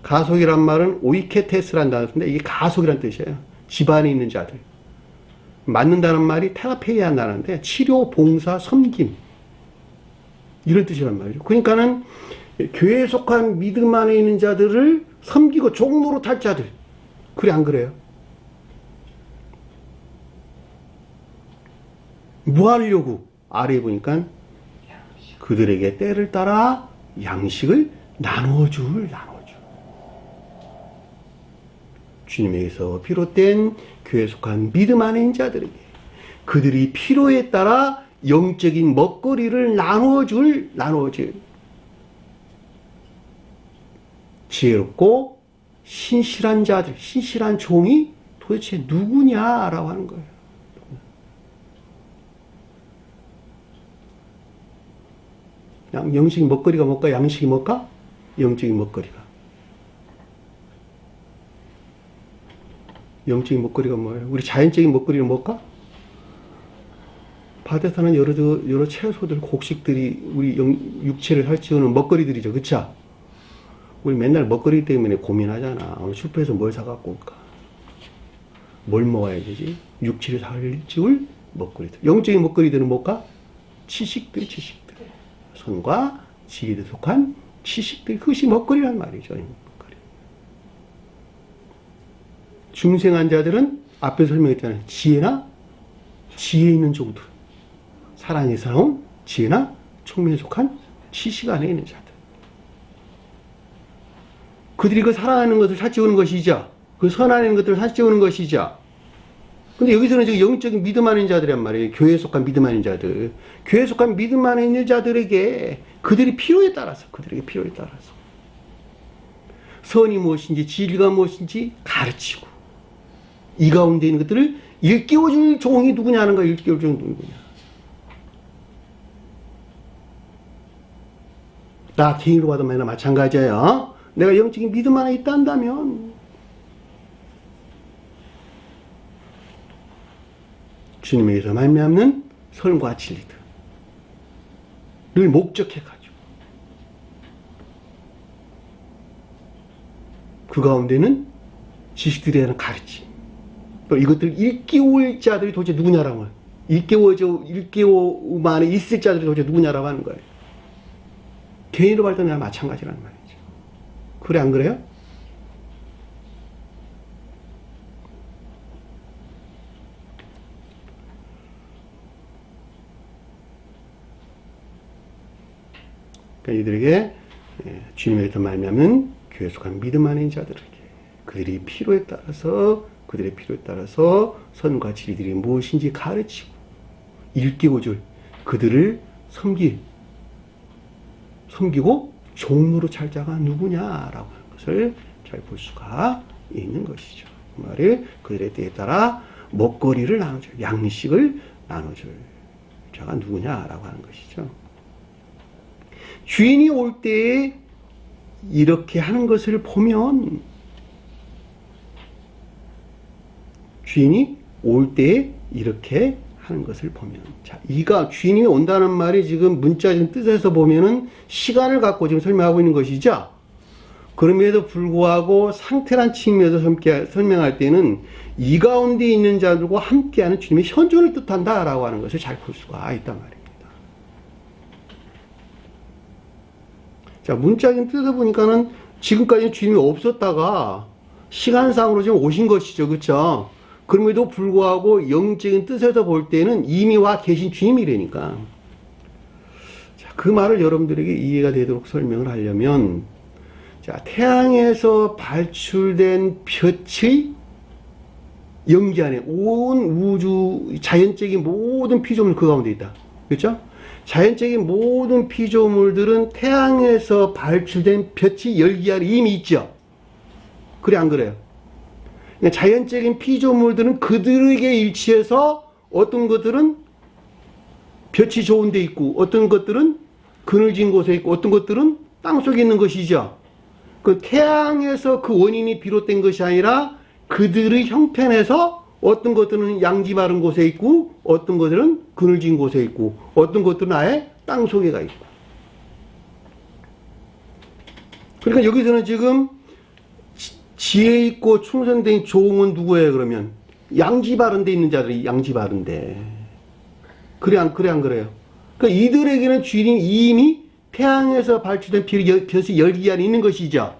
가속이란 말은 오이케테스라는 단어인데 이게 가속이란 뜻이에요. 집안에 있는 자들. 맡는다는 말이 테라페이아라는 단어인데 치료, 봉사, 섬김 이런 뜻이란 말이죠. 그러니까는 교회에 속한 믿음 안에 있는 자들을 섬기고 종로로 탈 자들. 그래 안 그래요? 뭐 하려고? 아래에 보니까 그들에게 때를 따라 양식을 나눠줄. 주님에게서 비롯된 교회에 속한 믿음 안에 있는 자들에게 그들이 필요에 따라 영적인 먹거리를 나눠줄. 지혜롭고 신실한 자들, 신실한 종이 도대체 누구냐라고 하는 거예요. 영적인 먹거리가 뭘까? 양식이 뭘까? 영적인 먹거리가. 영적인 먹거리가 뭐예요? 우리 자연적인 먹거리는 뭘까? 밭에 사는 여러 채소들, 곡식들이 우리 육체를 살찌우는 먹거리들이죠. 그쵸? 우리 맨날 먹거리 때문에 고민하잖아. 오늘 슈퍼에서 뭘 사갖고 올까? 뭘 먹어야 되지? 육체를 살찌울 먹거리들. 영적인 먹거리들은 뭘까? 지식들. 선과 지혜에 속한 지식들. 그것이 먹거리란 말이죠. 먹거리. 중생한 자들은 앞에 설명했잖아요. 지혜 있는 종들. 사랑에서 나온 지혜나 총명에 속한 지식 안에 있는 자들. 그들이 그 사랑하는 것을 살찌우는 것이죠. 그 선하는 것들을 살찌우는 것이죠. 근데 여기서는 지금 영적인 믿음 안에 있는 자들이란 말이에요. 교회에 속한 믿음 안에 있는 자들. 교회에 속한 믿음 안에 있는 자들에게 그들이 필요에 따라서 선이 무엇인지 진리가 무엇인지 가르치고 이 가운데 있는 것들을 일깨워줄 종이 누구냐 하는 거야. 일깨워줄 종이 누구냐. 나 개인으로 봐도 마찬가지예요. 내가 영적인 믿음 안에 있다 한다면 주님에게서 말미암는 선과 진리들을 목적해가지고 그 가운데는 지식들에 대한 가르침 또 이것들 일깨울 자들이 도대체 누구냐라고 하는 일깨움 안에 있을 자들이 도대체 누구냐라고 하는 거예요. 개인으로 볼 때는 마찬가지라는 말이죠. 그래 안 그래요? 그러니까 이들에게 주님의 더 말미암은 교회에 속한 믿음 안에 있는 자들에게 그들의 필요에 따라서 선과 진리들이 무엇인지 가르치고 일깨워줄 그들을 섬기고 종로로 찰 자가 누구냐라고 하는 것을 잘 볼 수가 있는 것이죠. 그 말을 그들의 때에 따라 먹거리를 나눠줄, 양식을 나눠줄 자가 누구냐라고 하는 것이죠. 주인이 올 때에 이렇게 하는 것을 보면 자, 이가 주인이 온다는 말이 지금 문자적인 뜻에서 보면은 시간을 갖고 지금 설명하고 있는 것이죠. 그럼에도 불구하고 상태란 측면에서 설명할 때는 이 가운데 있는 자들과 함께하는 주님의 현존을 뜻한다라고 하는 것을 잘 볼 수가 있단 말입니다. 자, 문자적인 뜻을 보니까는 지금까지는 주님이 없었다가 시간상으로 지금 오신 것이죠. 그렇죠? 그럼에도 불구하고 영적인 뜻에서 볼 때는 이미 와 계신 주님이라니까. 자, 그 말을 여러분들에게 이해가 되도록 설명을 하려면, 자, 태양에서 발출된 빛의 영지 안에 온 우주, 자연적인 모든 피조물 그 가운데 있다. 그렇죠? 자연적인 모든 피조물들은 태양에서 발출된 빛의 열기 안에 이미 있죠. 그래 안 그래요? 자연적인 피조물들은 그들에게 일치해서 어떤 것들은 볕이 좋은 데 있고 어떤 것들은 그늘진 곳에 있고 어떤 것들은 땅속에 있는 것이죠. 그 태양에서 그 원인이 비롯된 것이 아니라 그들의 형편에서 어떤 것들은 양지 마른 곳에 있고 어떤 것들은 그늘진 곳에 있고 어떤 것들은 아예 땅속에가 있고. 그러니까 여기서는 지금 지혜 있고 충성된 종은 누구예요, 그러면? 양지 바른 데 있는 자들이 양지 바른 데. 그래, 안 그래요? 그러니까 이들에게는 주인이 이미 태양에서 발출된 빛의 열기 안에 있는 것이죠.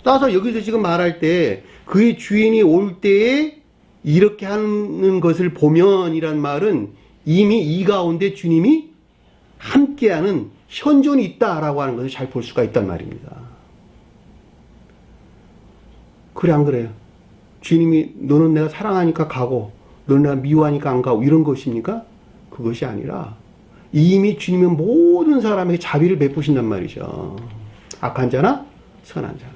따라서 여기서 지금 말할 때 그의 주인이 올 때에 이렇게 하는 것을 보면 이란 말은 이미 이 가운데 주님이 함께하는 현존이 있다라고 하는 것을 잘 볼 수가 있단 말입니다. 그래 안 그래요? 주님이 너는 내가 사랑하니까 가고 너는 내가 미워하니까 안 가고 이런 것입니까? 그것이 아니라 이미 주님은 모든 사람에게 자비를 베푸신단 말이죠. 악한 자나 선한 자나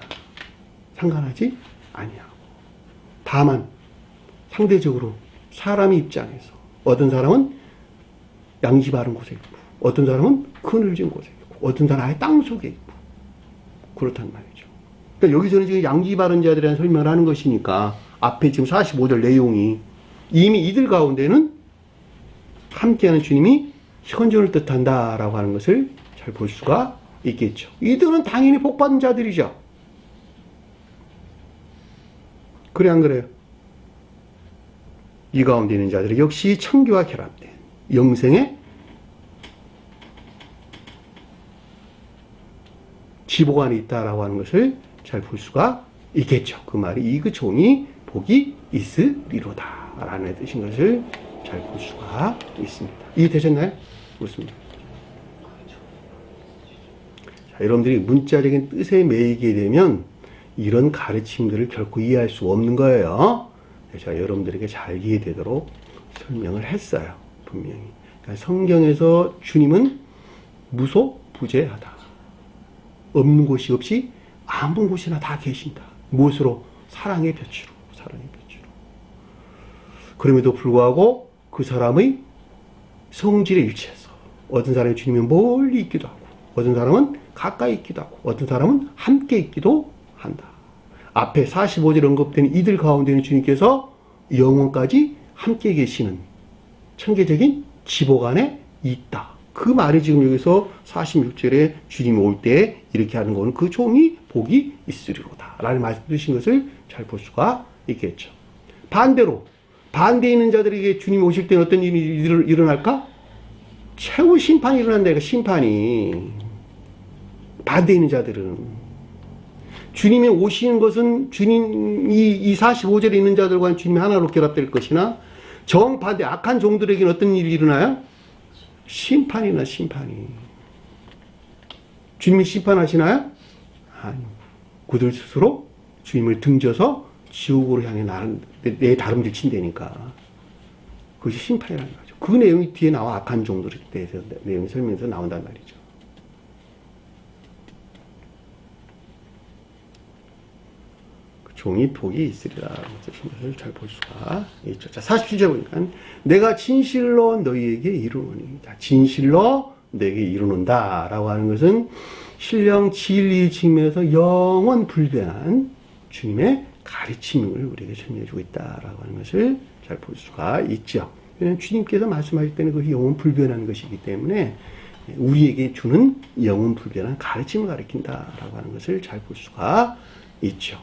상관하지 아니하고 다만 상대적으로 사람의 입장에서 어떤 사람은 양지 바른 곳에 있고 어떤 사람은 그늘진 곳에 있고 어떤 사람은 아예 땅속에 있고 그렇단 말이죠. 그러니까 여기서는 지금 양지 바른 자들이라는 설명을 하는 것이니까 앞에 지금 45절 내용이 이미 이들 가운데는 함께하는 주님이 현존을 뜻한다라고 하는 것을 잘 볼 수가 있겠죠. 이들은 당연히 복받은 자들이죠. 그래 안 그래요? 이 가운데 있는 자들이 역시 청교와 결합된 영생의 지복 안에 있다라고 하는 것을 잘 볼 수가 있겠죠. 그 말이 이 그 종이 복이 있으리로다 라는 뜻인 것을 잘 볼 수가 있습니다. 이해되셨나요? 그렇습니다. 자, 여러분들이 문자적인 뜻에 매이게 되면 이런 가르침들을 결코 이해할 수 없는 거예요. 제가 여러분들에게 잘 이해되도록 설명을 했어요. 분명히. 그러니까 성경에서 주님은 무소부재하다. 없는 곳이 없이 아무 곳이나 다 계신다. 무엇으로? 사랑의 빛으로. 그럼에도 불구하고 그 사람의 성질에 일치해서 어떤 사람이 주님이 멀리 있기도 하고 어떤 사람은 가까이 있기도 하고 어떤 사람은 함께 있기도 한다. 앞에 45절 언급된 이들 가운데는 주님께서 영원까지 함께 계시는 천계적인 지복 안에 있다. 그 말이 지금 여기서 46절에 주님이 올 때 이렇게 하는 것은 그 종이 복이 있으리로다 라는 말씀 주신 것을 잘 볼 수가 있겠죠. 반대로 반대에 있는 자들에게 주님이 오실 때는 어떤 일이 일어날까? 최후 심판이 일어난다. 심판이 반대에 있는 자들은 주님이 오시는 것은 주님이 이 45절에 있는 자들과는 주님이 하나로 결합될 것이나 정반대 악한 종들에게는 어떤 일이 일어나요? 심판이. 주님이 심판하시나요? 아니, 그들 스스로 주님을 등져서 지옥으로 향해 나는 내 다름질 친다니까. 그것이 심판이라는 거죠. 그 내용이 뒤에 나와. 악한 종들에 대해서 내용이 설명에서 나온단 말이죠. 그 종이 복이 있으리라. 뜻을 잘 볼 수가 있죠. 자, 47절 보니까 내가 진실로 너희에게 이루노니. 자, 진실로 너희에게 이루는다 라고 하는 것은 신령 진리 측면에서 영원 불변한 주님의 가르침을 우리에게 설명해주고 있다라고 하는 것을 잘 볼 수가 있죠. 왜냐하면 주님께서 말씀하실 때는 그것이 영원 불변한 것이기 때문에 우리에게 주는 영원 불변한 가르침을 가리킨다라고 하는 것을 잘 볼 수가 있죠.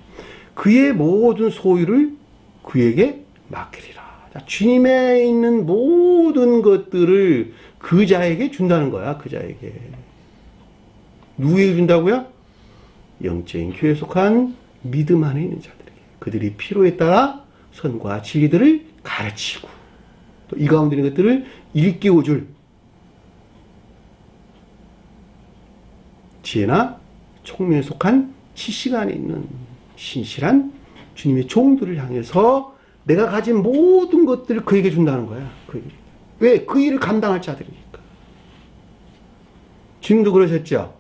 그의 모든 소유를 그에게 맡기리라. 자, 주님에 있는 모든 것들을 그 자에게 준다는 거야. 그 자에게. 누구에게 준다고요? 영적인 교회에 속한 믿음 안에 있는 자들에게. 그들이 필요에 따라 선과 진리들을 가르치고 또 이 가운데 있는 것들을 일깨워줄 지혜나 총명에 속한 지식 안에 있는 신실한 주님의 종들을 향해서 내가 가진 모든 것들을 그에게 준다는 거야. 그에게. 왜? 그 일을 감당할 자들이니까. 주님도 그러셨죠.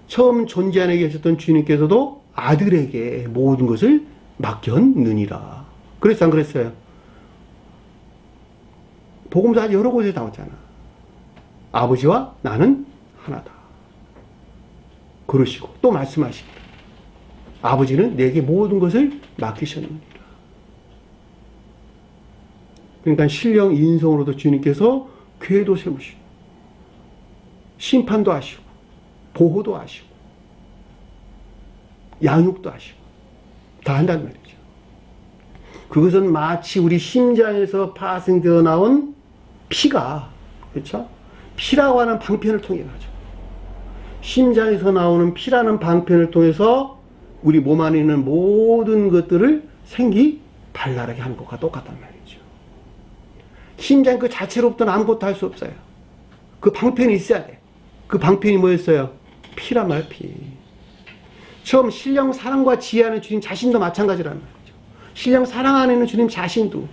처음 존재 안에 계셨던 주님께서도 아들에게 모든 것을 맡겼느니라. 그랬어, 안 그랬어요? 복음서 여러 곳에 나오잖아. 아버지와 나는 하나다. 그러시고 또 말씀하십니다. 아버지는 내게 모든 것을 맡기셨느니라. 그러니까 신령 인성으로도 주님께서 교회도 세우시고 심판도 하시고 보호도 하시고 양육도 하시고 다 한단 말이죠. 그것은 마치 우리 심장에서 파생되어 나온 피가, 그렇죠? 피라고 하는 방편을 통해 가죠. 심장에서 나오는 피라는 방편을 통해서 우리 몸 안에 있는 모든 것들을 생기 발랄하게 하는 것과 똑같단 말이죠. 심장 그 자체로부터는 아무것도 할 수 없어요. 그 방편이 있어야 돼. 그 방편이 뭐였어요? 피란 말, 피. 처음 신령 사랑과 지혜하는 주님 자신도 마찬가지란 말이죠. 신령 사랑 안에 있는 주님 자신도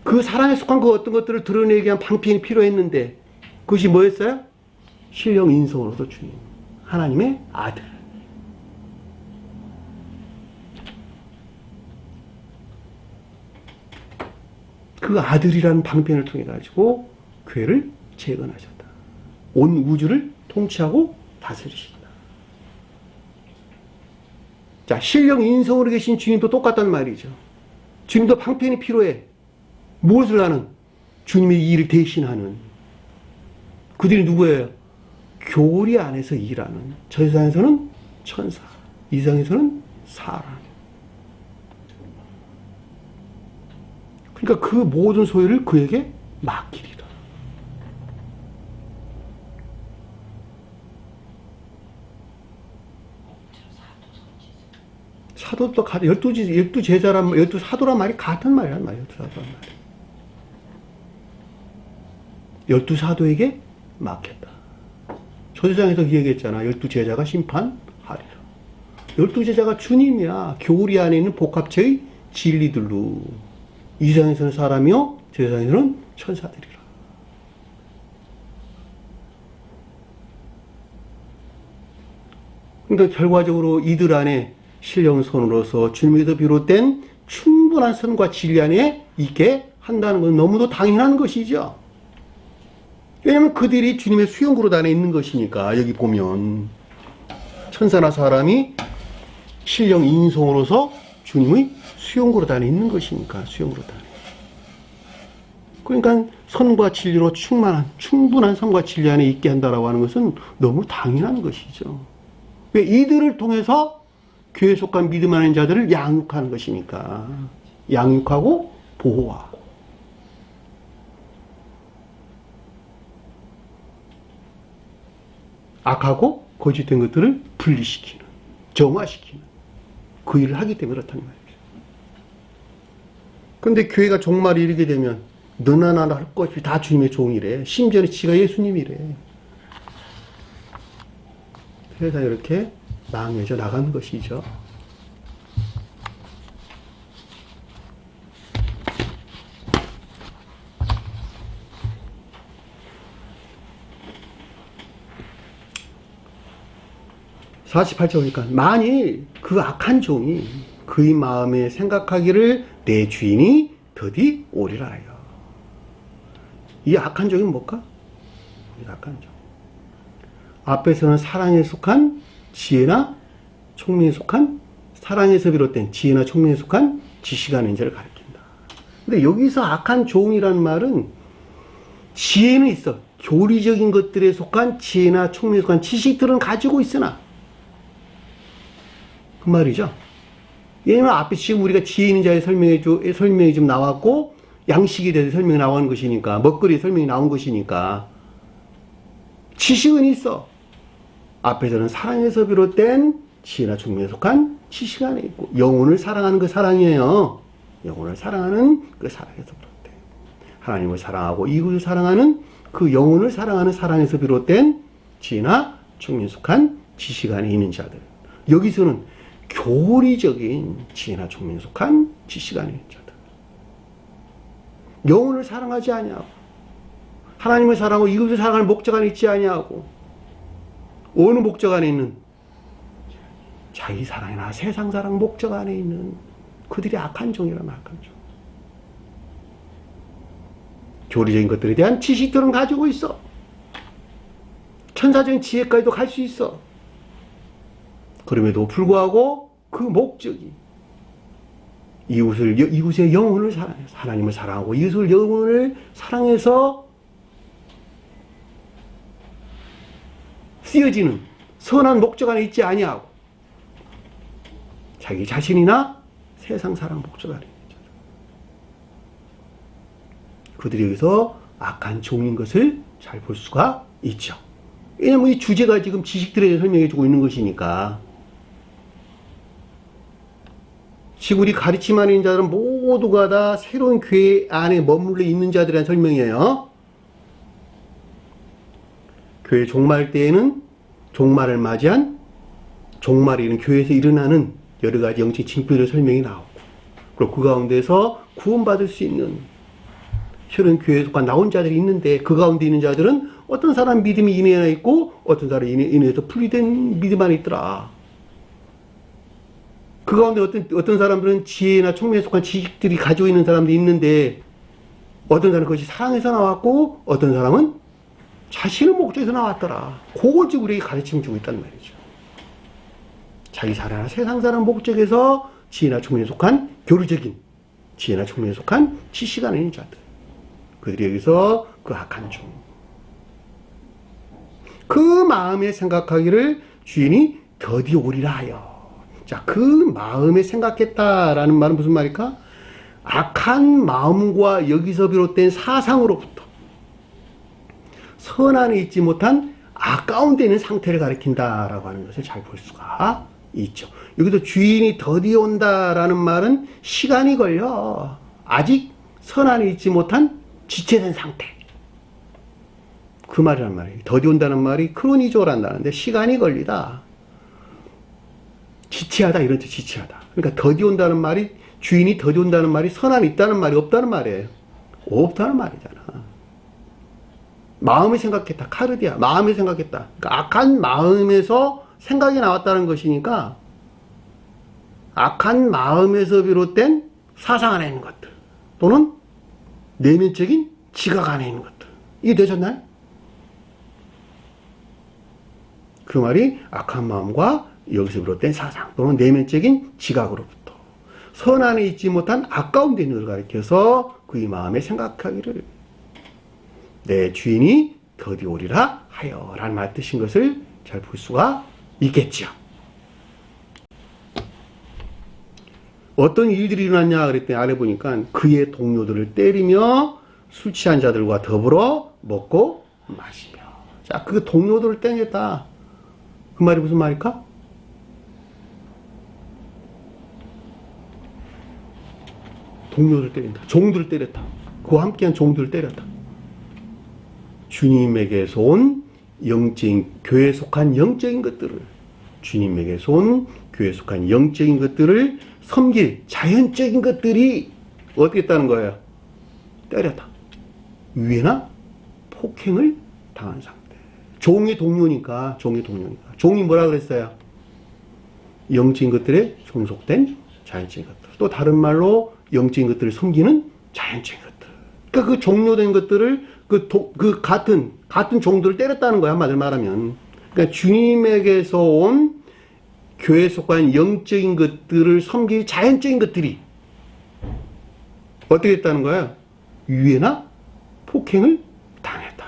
그 사랑에 속한 그 어떤 것들을 드러내기 위한 방편이 필요했는데 그것이 뭐였어요? 신령 인성으로서 주님, 하나님의 아들. 그 아들이라는 방편을 통해 가지고 교회를 재건하셨다. 온 우주를 통치하고 다스리신다. 자, 신령 인성으로 계신 주님도 똑같단 말이죠. 주님도 방편이 필요해. 무엇을 하는? 주님의 일을 대신하는. 그들이 누구예요? 교리 안에서 일하는. 저 세상에서는 천사, 이 세상에서는 사람. 그러니까 그 모든 소유를 그에게 맡기리라. 사도도 12제자란, 12사도란 말이 같은 말이란 말이에요. 12사도란 말이. 12사도에게 맡겼다. 초대장에서 얘기했잖아. 12제자가 심판하리라. 12제자가 주님이야. 교리 안에 있는 복합체의 진리들로. 이 세상에서는 사람이요, 저 세상에서는 천사들이라. 그러니까 결과적으로 이들 안에 신령선으로서 주님에서 비롯된 충분한 선과 진리 안에 있게 한다는 건 너무도 당연한 것이죠. 왜냐하면 그들이 주님의 수용그릇 안에 있는 것이니까. 여기 보면 천사나 사람이 신령 인성으로서 주님의 수용그릇 안에 있는 것이니까. 수용그릇 안에. 그러니까 선과 진리로 충분한 선과 진리 안에 있게 한다라고 하는 것은 너무 당연한 것이죠. 왜? 이들을 통해서 교회에 속한 믿음 안에 있는 자들을 양육하는 것이니까. 양육하고 보호하고. 악하고 거짓된 것들을 분리시키는, 정화시키는 그 일을 하기 때문에 그렇다는 말이죠. 그런데 교회가 종말에 이르게 되면 너나 나나 할 것 없이 다 주님의 종이래. 심지어는 지가 예수님이래. 세상이 이렇게 망해져 나가는 것이죠. (48절) 보니까 만일 그 악한 종이 그의 마음에 생각하기를 내 주인이 더디 오리라 하여. 이 악한 종이 뭘까? 이 악한 종. 앞에서는 사랑에 속한 지혜나 총명에 속한, 사랑에서 비롯된 지혜나 총명에 속한 지식이 아닌 자를 가리킨다. 근데 여기서 악한 종이라는 말은 지혜는 있어. 교리적인 것들에 속한 지혜나 총명에 속한 지식들은 가지고 있으나, 그 말이죠. 왜냐면 앞에 지금 우리가 지혜 있는 자의 설명이 좀 나왔고, 양식에 대해서 설명이 나오는 것이니까, 먹거리에 설명이 나온 것이니까, 지식은 있어. 앞에서는 사랑에서 비롯된 지혜나 총명에 속한 지식 안에 있고, 영혼을 사랑하는 그 사랑이에요. 영혼을 사랑하는 그 사랑에서 비롯된, 하나님을 사랑하고 이웃을 사랑하는 그 영혼을 사랑하는 사랑에서 비롯된 지혜나 총명에 속한 지식 안에 있는 자들. 여기서는 교리적인 지혜나 총명에 속한 지식 안에 있는 자들. 영혼을 사랑하지 아니하고, 하나님을 사랑하고 이웃을 사랑하는 목적 안에 있지 아니하고, 어느 목적 안에 있는, 자기 사랑이나 세상 사랑 목적 안에 있는 그들이 악한 종이라면 악한 종. 교리적인 것들에 대한 지식들은 가지고 있어. 천사적인 지혜까지도 갈 수 있어. 그럼에도 불구하고 그 목적이 이웃의 영혼을 사랑해서, 하나님을 사랑하고 이웃의 영혼을 사랑해서 쓰여지는 선한 목적 안에 있지 아니하고, 자기 자신이나 세상 사랑 목적 안에 있는 자들. 그들이 여기서 악한 종인 것을 잘 볼 수가 있죠. 왜냐면 이 주제가 지금 지식들에 대해 설명해 주고 있는 것이니까. 지금 우리 가르침 안에 있는 자들은 모두가 다 새로운 교회 안에 머물러 있는 자들에 대한 설명이에요. 교회 종말 때에는 종말을 맞이한, 종말에 이른 교회에서 일어나는 여러 가지 영적 징표들 설명이 나오고, 그리고 그 가운데서 구원받을 수 있는 새로운 교회에 속한 나온 자들이 있는데, 그 가운데 있는 자들은 어떤 사람 믿음이 인해 있고 어떤 사람이 인해서 분리된 믿음 안에 있더라. 그 가운데 어떤 사람들은 지혜나 총명에 속한 지식들이 가지고 있는 사람도 있는데, 어떤 사람은 그것이 사랑에서 나왔고 어떤 사람은 자신의 목적에서 나왔더라. 그걸 지금 우리에게 가르침 주고 있단 말이죠. 자기 사랑이나 세상 사랑 목적에서 지혜나 총명에 속한 교리적인 지혜나 총명에 속한 지식 안에 있는 자들. 그들이 여기서 그 악한 종. 그 마음에 생각하기를 주인이 더디 오리라 하여. 자, 그 마음에 생각했다라는 말은 무슨 말일까? 악한 마음과 여기서 비롯된 사상으로부터 선안에 있지 못한 아까운 데 있는 상태를 가리킨다라고 하는 것을 잘 볼 수가 있죠. 여기서 주인이 더디 온다라는 말은 시간이 걸려. 아직 선안에 있지 못한 지체된 상태. 그 말이란 말이에요. 더디 온다는 말이 크로니조란다는데 시간이 걸리다. 지체하다, 이런 뜻. 지체하다. 그러니까 더디 온다는 말이, 주인이 더디 온다는 말이 선안에 있다는 말이 없다는 말이에요. 없다는 말이잖아. 마음에 생각했다. 카르디아. 마음에 생각했다. 그러니까 악한 마음에서 생각이 나왔다는 것이니까, 악한 마음에서 비롯된 사상 안에 있는 것들, 또는 내면적인 지각 안에 있는 것들. 이게 되셨나요? 그 말이 악한 마음과 여기서 비롯된 사상 또는 내면적인 지각으로부터 선 안에 있지 못한 아까운 데 있는 것을 가리켜서 그의 마음에 생각하기를 내 주인이 더디 오리라 하여 라는 말 뜻인 것을 잘 볼 수가 있겠죠. 어떤 일들이 일어났냐 그랬더니 아래 보니까 그의 동료들을 때리며 술 취한 자들과 더불어 먹고 마시며. 자, 그 동료들을 때렸다. 그 말이 무슨 말일까? 동료들 때린다. 종들을 때렸다. 그와 함께한 종들을 때렸다. 주님에게서 온 영적인, 교회에 속한 영적인 것들을, 주님에게서 온 교회에 속한 영적인 것들을 섬길 자연적인 것들이 어떻게 했다는 거예요? 때렸다. 위해나 폭행을 당한 상태. 종의 동료니까. 종이 뭐라 그랬어요? 영적인 것들에 종속된 자연적인 것들. 또 다른 말로 영적인 것들을 섬기는 자연적인 것들. 그러니까 그 종료된 것들을 그 같은 종들을 때렸다는 거야, 한마디로 말하면. 그러니까 주님에게서 온 교회에 속한 영적인 것들을 섬길 자연적인 것들이 어떻게 했다는 거야? 유해나 폭행을 당했다.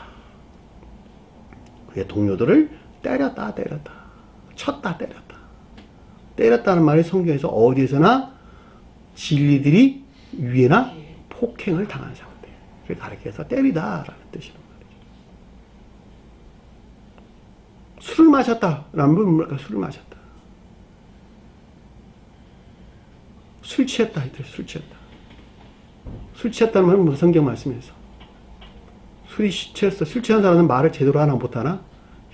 그의 동료들을 때렸다. 쳤다, 때렸다. 때렸다는 말이 성경에서 어디에서나 진리들이 유해나 폭행을 당한 상태. 그걸 가리켜서 때리다라는 뜻이란 말이죠. 술을 마셨다라는 건 뭘까? 술을 마셨다. 술 취했다. 술 취했다는 말은 뭐 성경 말씀에서. 술이 취했어. 술 취한 사람은 말을 제대로 하나 못하나?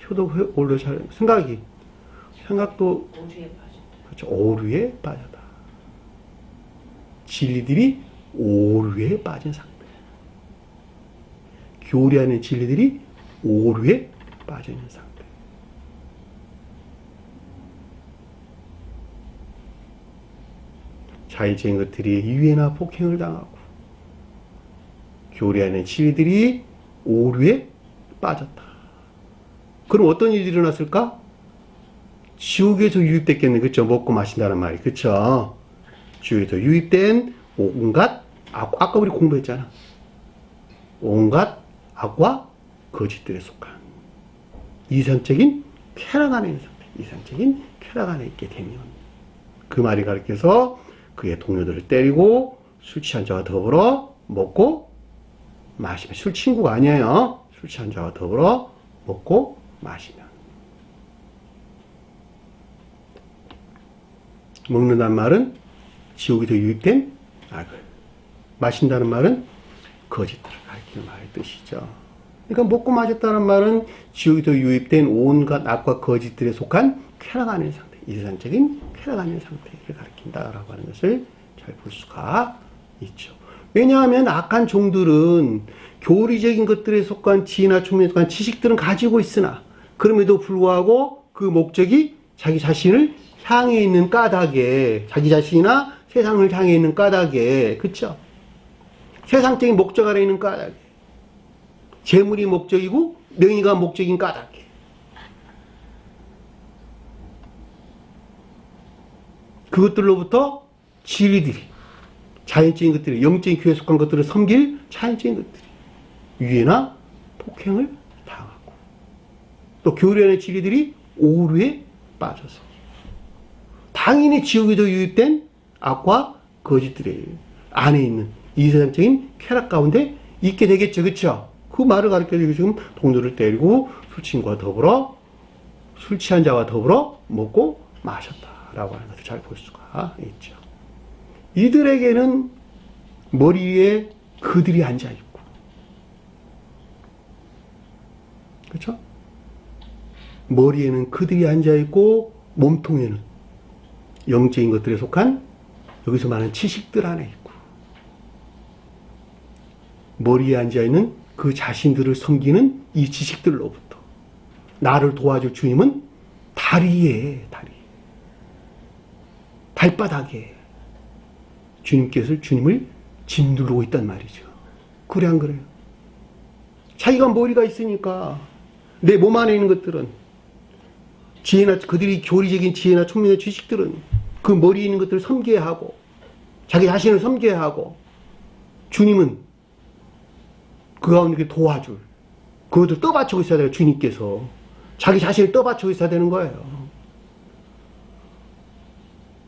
효도 올려 잘, 생각도, 오류에 빠진다. 그렇죠. 오류에 빠졌다. 진리들이 오류에 빠진 상태. 교리하는 진리들이 오류에 빠져 있는 상태. 자의적인 것들이 유해나 폭행을 당하고 교리하는 진리들이 오류에 빠졌다. 그럼 어떤 일이 일어났을까? 지옥에서 유입됐겠네. 그쵸? 먹고 마신다는 말이. 그쵸? 지옥에서 유입된 온갖 아까 우리 공부했잖아. 온갖 악과 거짓들에 속한 이상적인 쾌락 안에 있는 상태. 이상적인 쾌락 안에 있게 되면 그 말이 가르쳐서 그의 동료들을 때리고 술 취한 자와 더불어 먹고 마시면, 술 친구가 아니에요. 술 취한 자와 더불어 먹고 마시면. 먹는다는 말은 지옥에서 유입된 악을, 마신다는 말은 거짓들을 가리키는 말의 뜻이죠. 그러니까 먹고 마셨다는 말은 지옥에서 유입된 온갖 악과 거짓들에 속한 쾌락 안의 상태, 이세상적인 쾌락 안의 상태를 가리킨다라고 하는 것을 잘 볼 수가 있죠. 왜냐하면 악한 종들은 교리적인 것들에 속한 지혜나 총명에 속한 지식들은 가지고 있으나 그럼에도 불구하고 그 목적이 자기 자신을 향해 있는 까닭에, 자기 자신이나 세상을 향해 있는 까닭에, 그쵸? 세상적인 목적 아래 있는 까닭에, 재물이 목적이고 명예가 목적인 까닭에, 그것들로부터 진리들이, 자연적인 것들이, 영적인 교회에 속한 것들을 섬길 자연적인 것들이 유해나 폭행을 당하고, 또 교리안의 진리들이 오류에 빠져서 당연히 지옥에도 유입된 악과 거짓들의 안에 있는 이세상적인 쾌락 가운데 있게 되겠죠. 그렇죠? 그 말을 가르쳐주고 지금 동료를 때리고 술 친구와 더불어, 술 취한 자와 더불어 먹고 마셨다라고 하는 것을 잘 볼 수가 있죠. 이들에게는 머리 위에 그들이 앉아있고, 그렇죠? 머리에는 그들이 앉아있고 몸통에는 영적인 것들에 속한 여기서 말하는 지식들 안에 있고, 머리에 앉아있는 그 자신들을 섬기는 이 지식들로부터 나를 도와줄 주님은 다리에, 발바닥에 주님을 짓누르고 있단 말이죠. 그래 안 그래요? 자기가 머리가 있으니까 내 몸 안에 있는 것들은 지혜나, 그들이 교리적인 지혜나 총명의 지식들은 그 머리에 있는 것들을 섬겨야 하고 자기 자신을 섬겨야 하고, 주님은 그 가운데 도와줄, 그것을 떠받치고 있어야 돼요. 주님께서 자기 자신을 떠받치고 있어야 되는 거예요.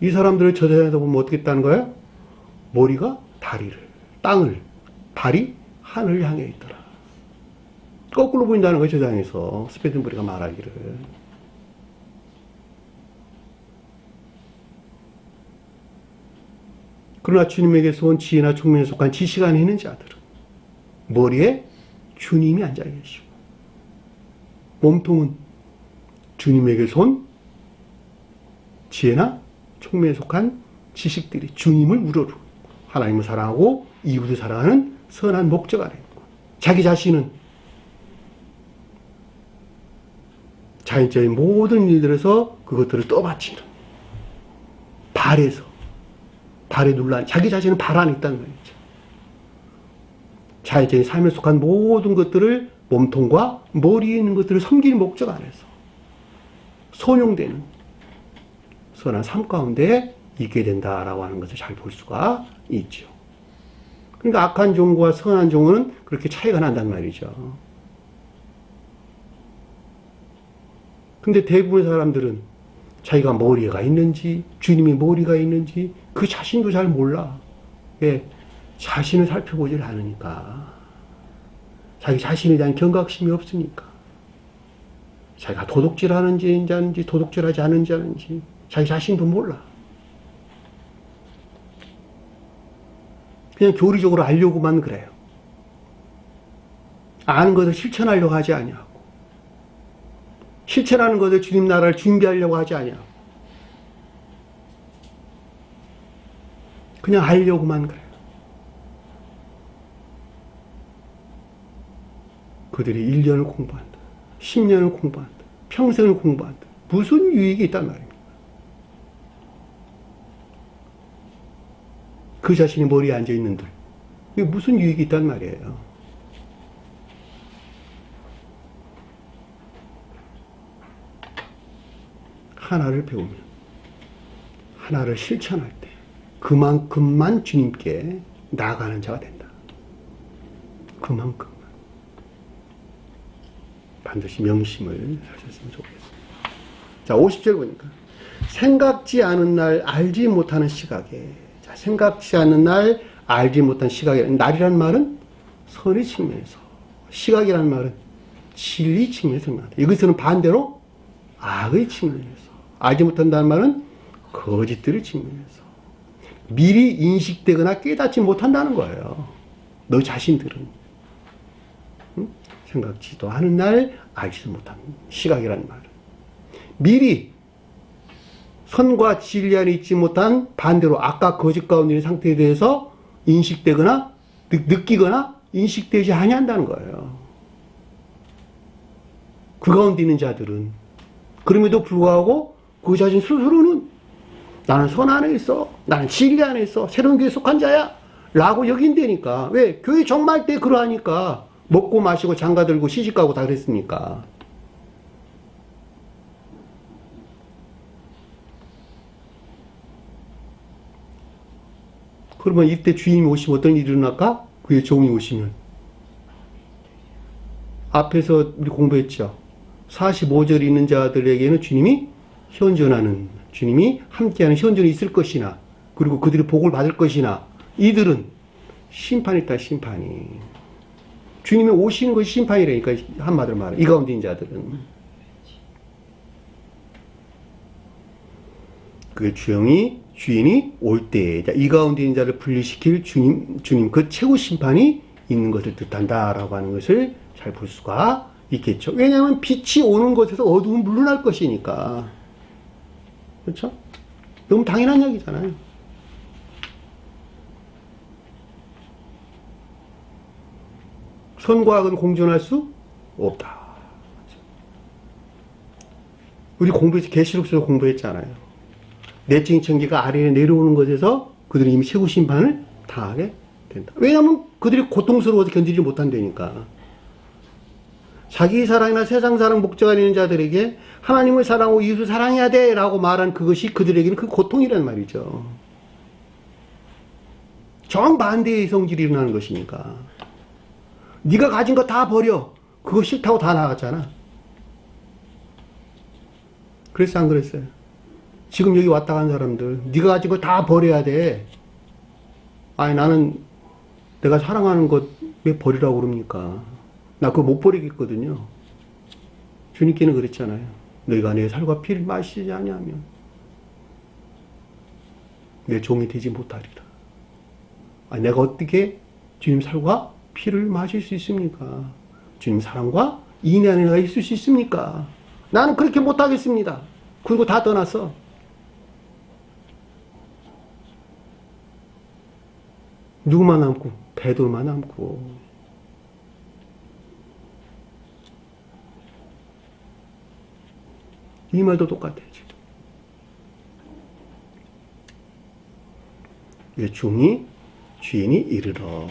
이 사람들을 저 세상에서 보면 어떻게 했다는 거예요? 머리가 땅을, 발이 하늘을 향해 있더라. 거꾸로 보인다는 거예요. 저 세상에서 스페든버리가 말하기를. 그러나 주님에게서 온 지혜나 총명에 속한 지식 안에 있는 자들은 머리에 주님이 앉아 계시고 몸통은 주님에게 손, 지혜나 총명에 속한 지식들이 주님을 우러러 하나님을 사랑하고 이웃을 사랑하는 선한 목적 아래 있고, 자기 자신은 자연적인 모든 일들에서 그것들을 떠받치는 발에서, 발에 눌러 자기 자신은 발 안에 있다는 말이죠. 자연적인 삶에 속한 모든 것들을 몸통과 머리에 있는 것들을 섬기는 목적 안에서 선용되는 선한 삶 가운데 있게 된다라고 하는 것을 잘 볼 수가 있죠. 그러니까 악한 종과 선한 종은 그렇게 차이가 난단 말이죠. 근데 대부분의 사람들은 자기가 머리가 있는지, 주님이 머리가 있는지 그 자신도 잘 몰라. 왜? 자신을 살펴보질 않으니까. 자기 자신에 대한 경각심이 없으니까. 자기가 도둑질 하는지 아닌지, 도둑질하지 않은지 자기 자신도 몰라. 그냥 교리적으로 알려고만 그래요. 아는 것을 실천하려고 하지 아니하고, 실천하는 것을 주님 나라를 준비하려고 하지 아니하고, 그냥 알려고만 그래요. 그들이 1년을 공부한다, 10년을 공부한다, 평생을 공부한다. 무슨 유익이 있단 말입니다. 그 자신이 머리에 앉아있는들, 이게 무슨 유익이 있단 말이에요. 하나를 배우면, 하나를 실천할 때 그만큼만 주님께 나아가는 자가 된다. 그만큼만. 반드시 명심을 하셨으면 좋겠습니다. 자, 50절 보니까 생각지 않은 날 알지 못하는 시각에, 자, 생각지 않는 날 알지 못한 시각에, 날이란 말은 선의 측면에서, 시각이란 말은 진리 측면에서 말한다. 여기서는 반대로 악의 측면에서, 알지 못한다는 말은 거짓들의 측면에서 미리 인식되거나 깨닫지 못한다는 거예요. 너 자신들은. 생각지도 않은 날 알지도 못하는 시각이라는 말은 미리 선과 진리 안에 있지 못한 반대로 악과 거짓 가운데 있는 상태에 대해서 인식되거나 느끼거나 인식되지 아니한다는 거예요. 그 가운데 있는 자들은 그럼에도 불구하고 그 자신 스스로는 나는 선 안에 있어, 나는 진리 안에 있어, 새로운 교회에 속한 자야 라고 여긴다니까. 왜? 교회 정말 때 그러하니까. 먹고 마시고 장가 들고 시집 가고 다 그랬으니까. 그러면 이때 주인이 오시면 어떤 일이 일어날까? 그의 종이 오시면. 앞에서 우리 공부했죠. 45절 있는 자들에게는 주님이 현존하는, 주님이 함께하는 현존이 있을 것이나, 그리고 그들이 복을 받을 것이나, 이들은 심판이 있다, 심판이. 주님이 오시는 것이 심판이라니까, 한마디로 말해. 이 가운데 있는 자들은. 그 주인이 올 때, 이 가운데 있는 자를 분리시킬 주님 그 최고 심판이 있는 것을 뜻한다라고 하는 것을 잘 볼 수가 있겠죠. 왜냐하면 빛이 오는 곳에서 어두움은 물러날 것이니까. 그렇죠? 너무 당연한 얘기잖아요. 선과 악은 공존할 수 없다. 우리 계시록에서 공부했잖아요. 내적인 천기가 아래에 내려오는 것에서 그들이 이미 최고 심판을 당하게 된다. 왜냐하면 그들이 고통스러워서 견디지 못한다니까. 자기 사랑이나 세상 사랑 목적 안에 있는 자들에게 하나님을 사랑하고 이웃을 사랑해야 돼 라고 말한 그것이 그들에게는 그 고통이란 말이죠. 정반대의 성질이 일어나는 것이니까. 네가 가진 거 다 버려. 그거 싫다고 다 나갔잖아. 그랬어 안 그랬어요? 지금 여기 왔다 간 사람들 네가 가진 거 다 버려야 돼. 아니 나는 내가 사랑하는 것 왜 버리라고 그럽니까? 나 그거 못 버리겠거든요. 주님께는 그랬잖아요. 너희가 내 살과 피를 마시지 아니하면 내 종이 되지 못하리라. 아니 내가 어떻게 주님 살과 피를 마실 수 있습니까? 주님 사랑과 인내 안에 내가 있을 수 있습니까? 나는 그렇게 못하겠습니다. 그리고 다 떠났어. 누구만 남고? 베드로만 남고. 이 말도 똑같아요, 지금. 외충이 주인이 이르러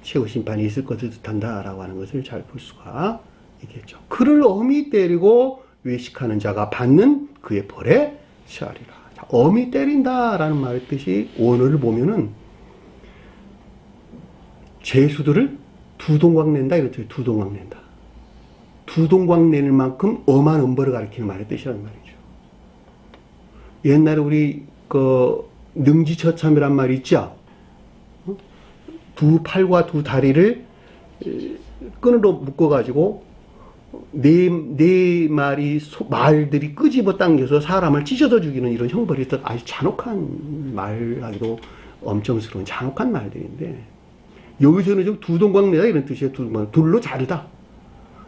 최후 심판이 있을 것을 뜻한다라고 하는 것을 잘 볼 수가 있겠죠. 그를 엄히 때리고 외식하는 자가 받는 그의 벌에 처하리라. 엄히 때린다라는 말의 뜻이 원어를 보면은 죄수들을 두 동강 낸다 이렇죠. 두 동강 낸다. 두 동강 내는 만큼 엄한 엄벌을 가리키는 말의 뜻이란 말이죠. 옛날에 우리 능지처참이란 말이 있죠. 두 팔과 두 다리를 끈으로 묶어가지고 네 마리 말들이 끄집어 당겨서 사람을 찢어서 죽이는 이런 형벌이 있던 아주 잔혹한 말하기도 엄청스러운 잔혹한 말들인데, 여기서는 좀 두 동강 내다 이런 뜻이에요. 둘로 자르다.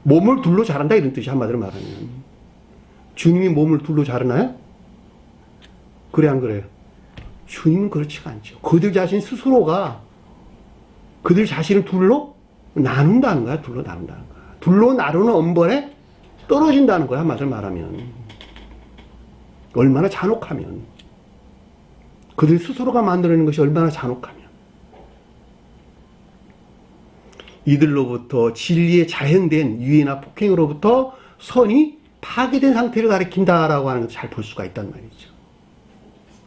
몸을 둘로 자른다 이런 뜻이 한마디로 말하면. 주님이 몸을 둘로 자르나요? 그래 안 그래요? 주님은 그렇지가 않죠. 그들 자신 스스로가 그들 자신을 둘로 나눈다는 거야. 둘로 나눈다는 거야. 둘로 나누는 엄벌에 떨어진다는 거야. 한마디로 말하면. 얼마나 잔혹하면. 그들 스스로가 만들어내는 것이 얼마나 잔혹하면. 이들로부터 진리에 자행된 유해나 폭행으로부터 선이 파괴된 상태를 가리킨다라고 하는 것을 잘 볼 수가 있단 말이죠.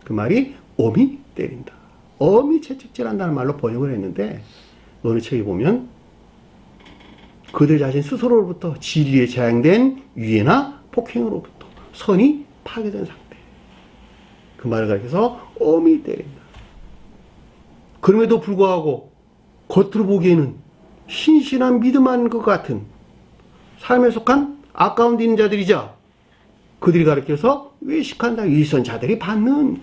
그 말이 엄히 때린다. 엄히 채찍질한다는 말로 번역을 했는데, 어느 책에 보면 그들 자신 스스로로부터 진리에 자행된 유해나 폭행으로부터 선이 파괴된 상태. 그 말을 가리켜서 엄히 때린다. 그럼에도 불구하고 겉으로 보기에는 신실한 믿음한 것 같은 삶에 속한 아까운 있는 자들이죠. 그들이 가르쳐서 외식한다. 위선 자들이 받는.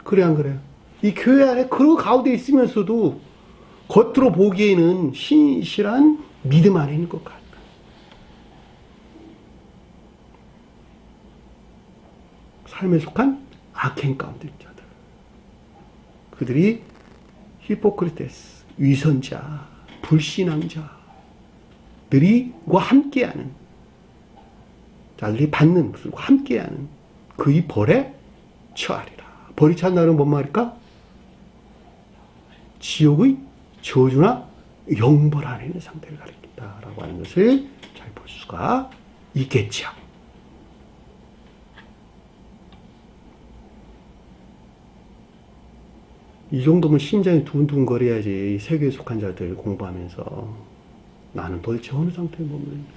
그래 안 그래요? 이 교회 안에 그런 가운데 있으면서도 겉으로 보기에는 신실한 믿음 안에 있는 것 같다. 삶에 속한 악행 가운데 있는 자들. 그들이 히포크리테스, 위선자, 불신앙자들이와 함께하는 자들이 받는 것과 함께하는 그의 벌에 처하리라. 벌이 찬다는 뭔 말일까? 지옥의 저주나 영벌 안에 있는 상태를 가리킨다라고 하는 것을 잘 볼 수가 있겠죠. 이 정도면 심장이 두근두근거려야지. 이 세계에 속한 자들 공부하면서 나는 도대체 어느 상태에 머무르는지.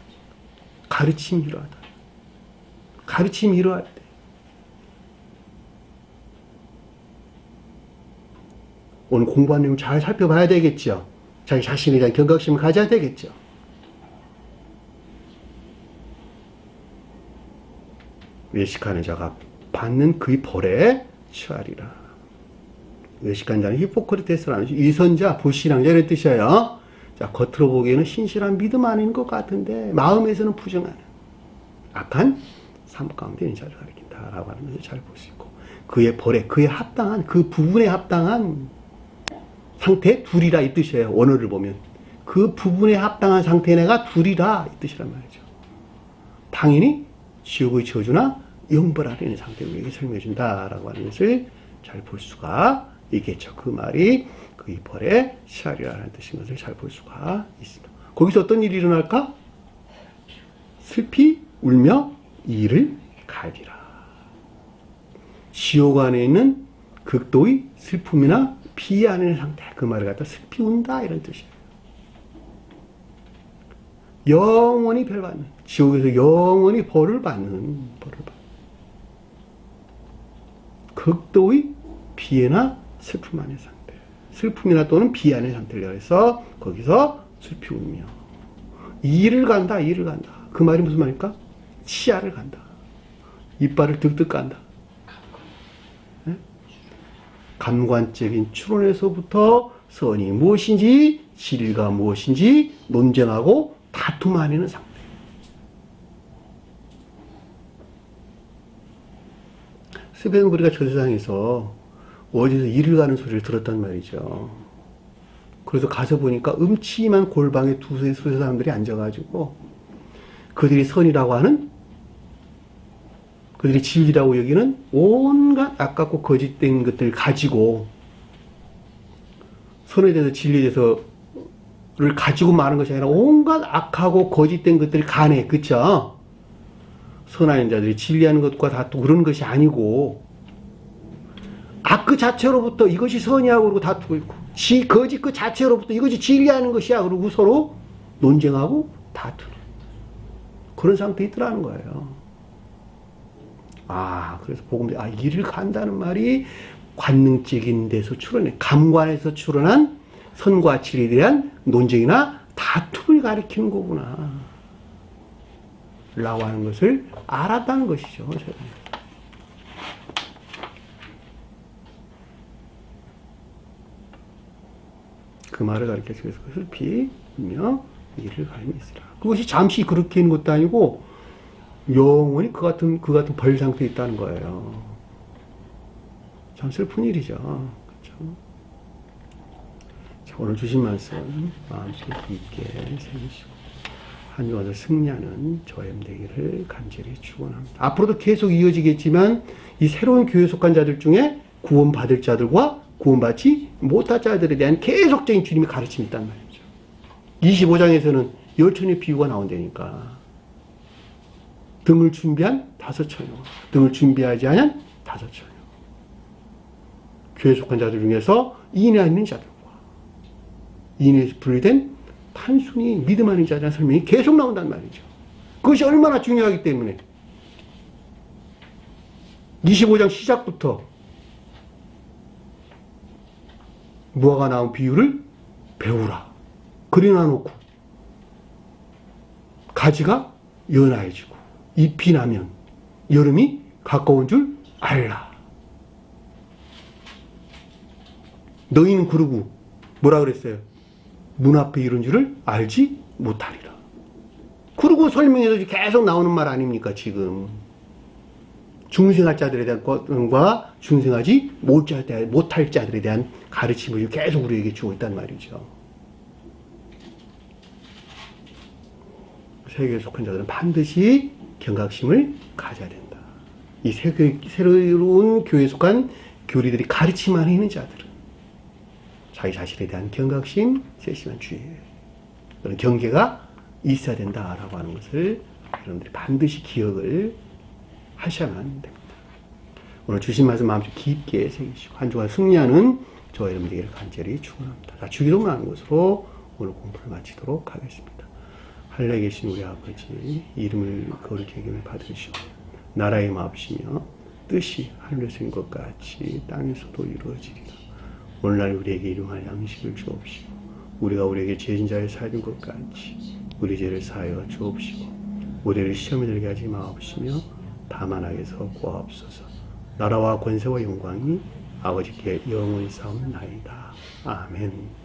가르침이 이러하다. 가르침이 이러할 때 오늘 공부한 내용 잘 살펴봐야 되겠죠. 자기 자신에 대한 경각심을 가져야 되겠죠. 외식하는 자가 받는 그의 벌에 처하리라. 외식한 자는 히포크리테스라는 위선자, 불신앙자 이런 뜻이에요. 자, 겉으로 보기에는 신실한 믿음 아닌 것 같은데 마음에서는 부정하는 악한 삶 가운데 있는 자를 가리킨다라고 하는 것을 잘 볼 수 있고, 그의 벌에 그에 합당한 그 부분에 합당한 상태 둘이라 이 뜻이에요. 원어를 보면 그 부분에 합당한 상태 내가 둘이라 이 뜻이란 말이죠. 당연히 지옥의 저주나 영벌 아래 있는 상태를 우리에게 설명해 준다라고 하는 것을 잘 볼 수가 있겠죠. 그 말이 그의 벌에 시알이라는 뜻인 것을 잘 볼 수가 있습니다. 거기서 어떤 일이 일어날까? 슬피 울며 이를 갈기라. 지옥 안에 있는 극도의 슬픔이나 피해 안에 있는 상태, 그 말을 갖다 슬피 운다 이런 뜻이에요. 영원히 벌 받는, 지옥에서 영원히 벌을 받는. 극도의 피해나 슬픔 안의 상태, 슬픔이나 또는 피해 안의 상태를 해서 거기서 슬피 울며 이를 간다. 이를 간다. 그 말이 무슨 말일까? 치아를 간다. 이빨을 득득 간다. 네? 감관적인 추론에서부터 선이 무엇인지 진리가 무엇인지 논쟁하고 다툼 안에 있는 상태. 스베덴버리가 저 세상에서 어디서 일을 가는 소리를 들었단 말이죠. 그래서 가서 보니까 음침한 골방에 두세 사람들이 앉아가지고 그들이 선이라고 하는, 그들이 진리라고 여기는 온갖 아깝고 거짓된 것들을 가지고, 선에 대해서 진리에 대해서를 가지고 마는 것이 아니라 온갖 악하고 거짓된 것들을 가네. 그쵸? 선하는 자들이 진리하는 것과 다투고 그러는 것이 아니고, 악 그 자체로부터 이것이 선이야 그러고 다투고 있고, 거짓 그 자체로부터 이것이 진리하는 것이야 그러고 서로 논쟁하고 다투는 그런 상태에 있더라는 거예요. 그래서 복음이, 이를 간다는 말이 관능적인 데서 출현해, 감관에서 출현한 선과 진리에 대한 논쟁이나 다툼을 가리키는 거구나 라고 하는 것을 알았다는 것이죠. 제가. 그 말을 가르쳐서 그것을 비며 이를 갈미 있으라. 그것이 잠시 그렇게 있는 것도 아니고 영원히 그 같은 벌 상태에 있다는 거예요. 참 슬픈 일이죠. 그렇죠? 자, 오늘 주신 말씀 마음속에 깊게 새기시고 한 주간을 승리하는 저엠 되기를 간절히 축원합니다. 앞으로도 계속 이어지겠지만 이 새로운 교회 속한 자들 중에 구원받을 자들과 구원받지 못할 자들에 대한 계속적인 주님의 가르침이 있단 말이죠. 25장에서는 열천의 비유가 나온다니까. 등을 준비한 5처녀, 등을 준비하지 않은 5처녀. 교회 속한 자들 중에서 인에 있는 자들과 인에 분리된 단순히 믿음 아닌 자라는 설명이 계속 나온단 말이죠. 그것이 얼마나 중요하기 때문에 25장 시작부터 무화과 나온 비유를 배우라. 그려놔 놓고 가지가 연하해지고 잎이 나면 여름이 가까운 줄 알라. 너희는 그러고 뭐라 그랬어요? 문 앞에 이런 줄을 알지 못하리라. 그러고 설명해서 계속 나오는 말 아닙니까 지금. 중생할 자들에 대한 것과 중생하지 못할 자들에 대한 가르침을 계속 우리에게 주고 있단 말이죠. 세계에 속한 자들은 반드시 경각심을 가져야 된다. 이 새로운 교회에 속한 교리들이 가르침 안에 있는 자들은 자기 자신에 대한 경각심, 세심한 주의, 그런 경계가 있어야 된다라고 하는 것을 여러분들이 반드시 기억을 하셔야만 됩니다. 오늘 주신 말씀 마음속 깊게 새기시고 한 주간 승리하는 저와 여러분들에게 간절히 축원합니다. 자, 주기도문 하는 것으로 오늘 공부를 마치도록 하겠습니다. 하늘에 계신 우리 아버지, 이름을 거룩히 여김을 받으시오. 나라의 마옵시며 뜻이 하늘에서 것 같이 땅에서도 이루어지리라. 오늘날 우리에게 일용할 양식을 주옵시고 우리가 우리에게 죄진 자를 사해준 것 같이 우리 죄를 사하여 주옵시고 우리를 시험에 들게 하지 마옵시며 다만 악에서 구하옵소서. 나라와 권세와 영광이 아버지께 영원히 싸움나이다. 아멘.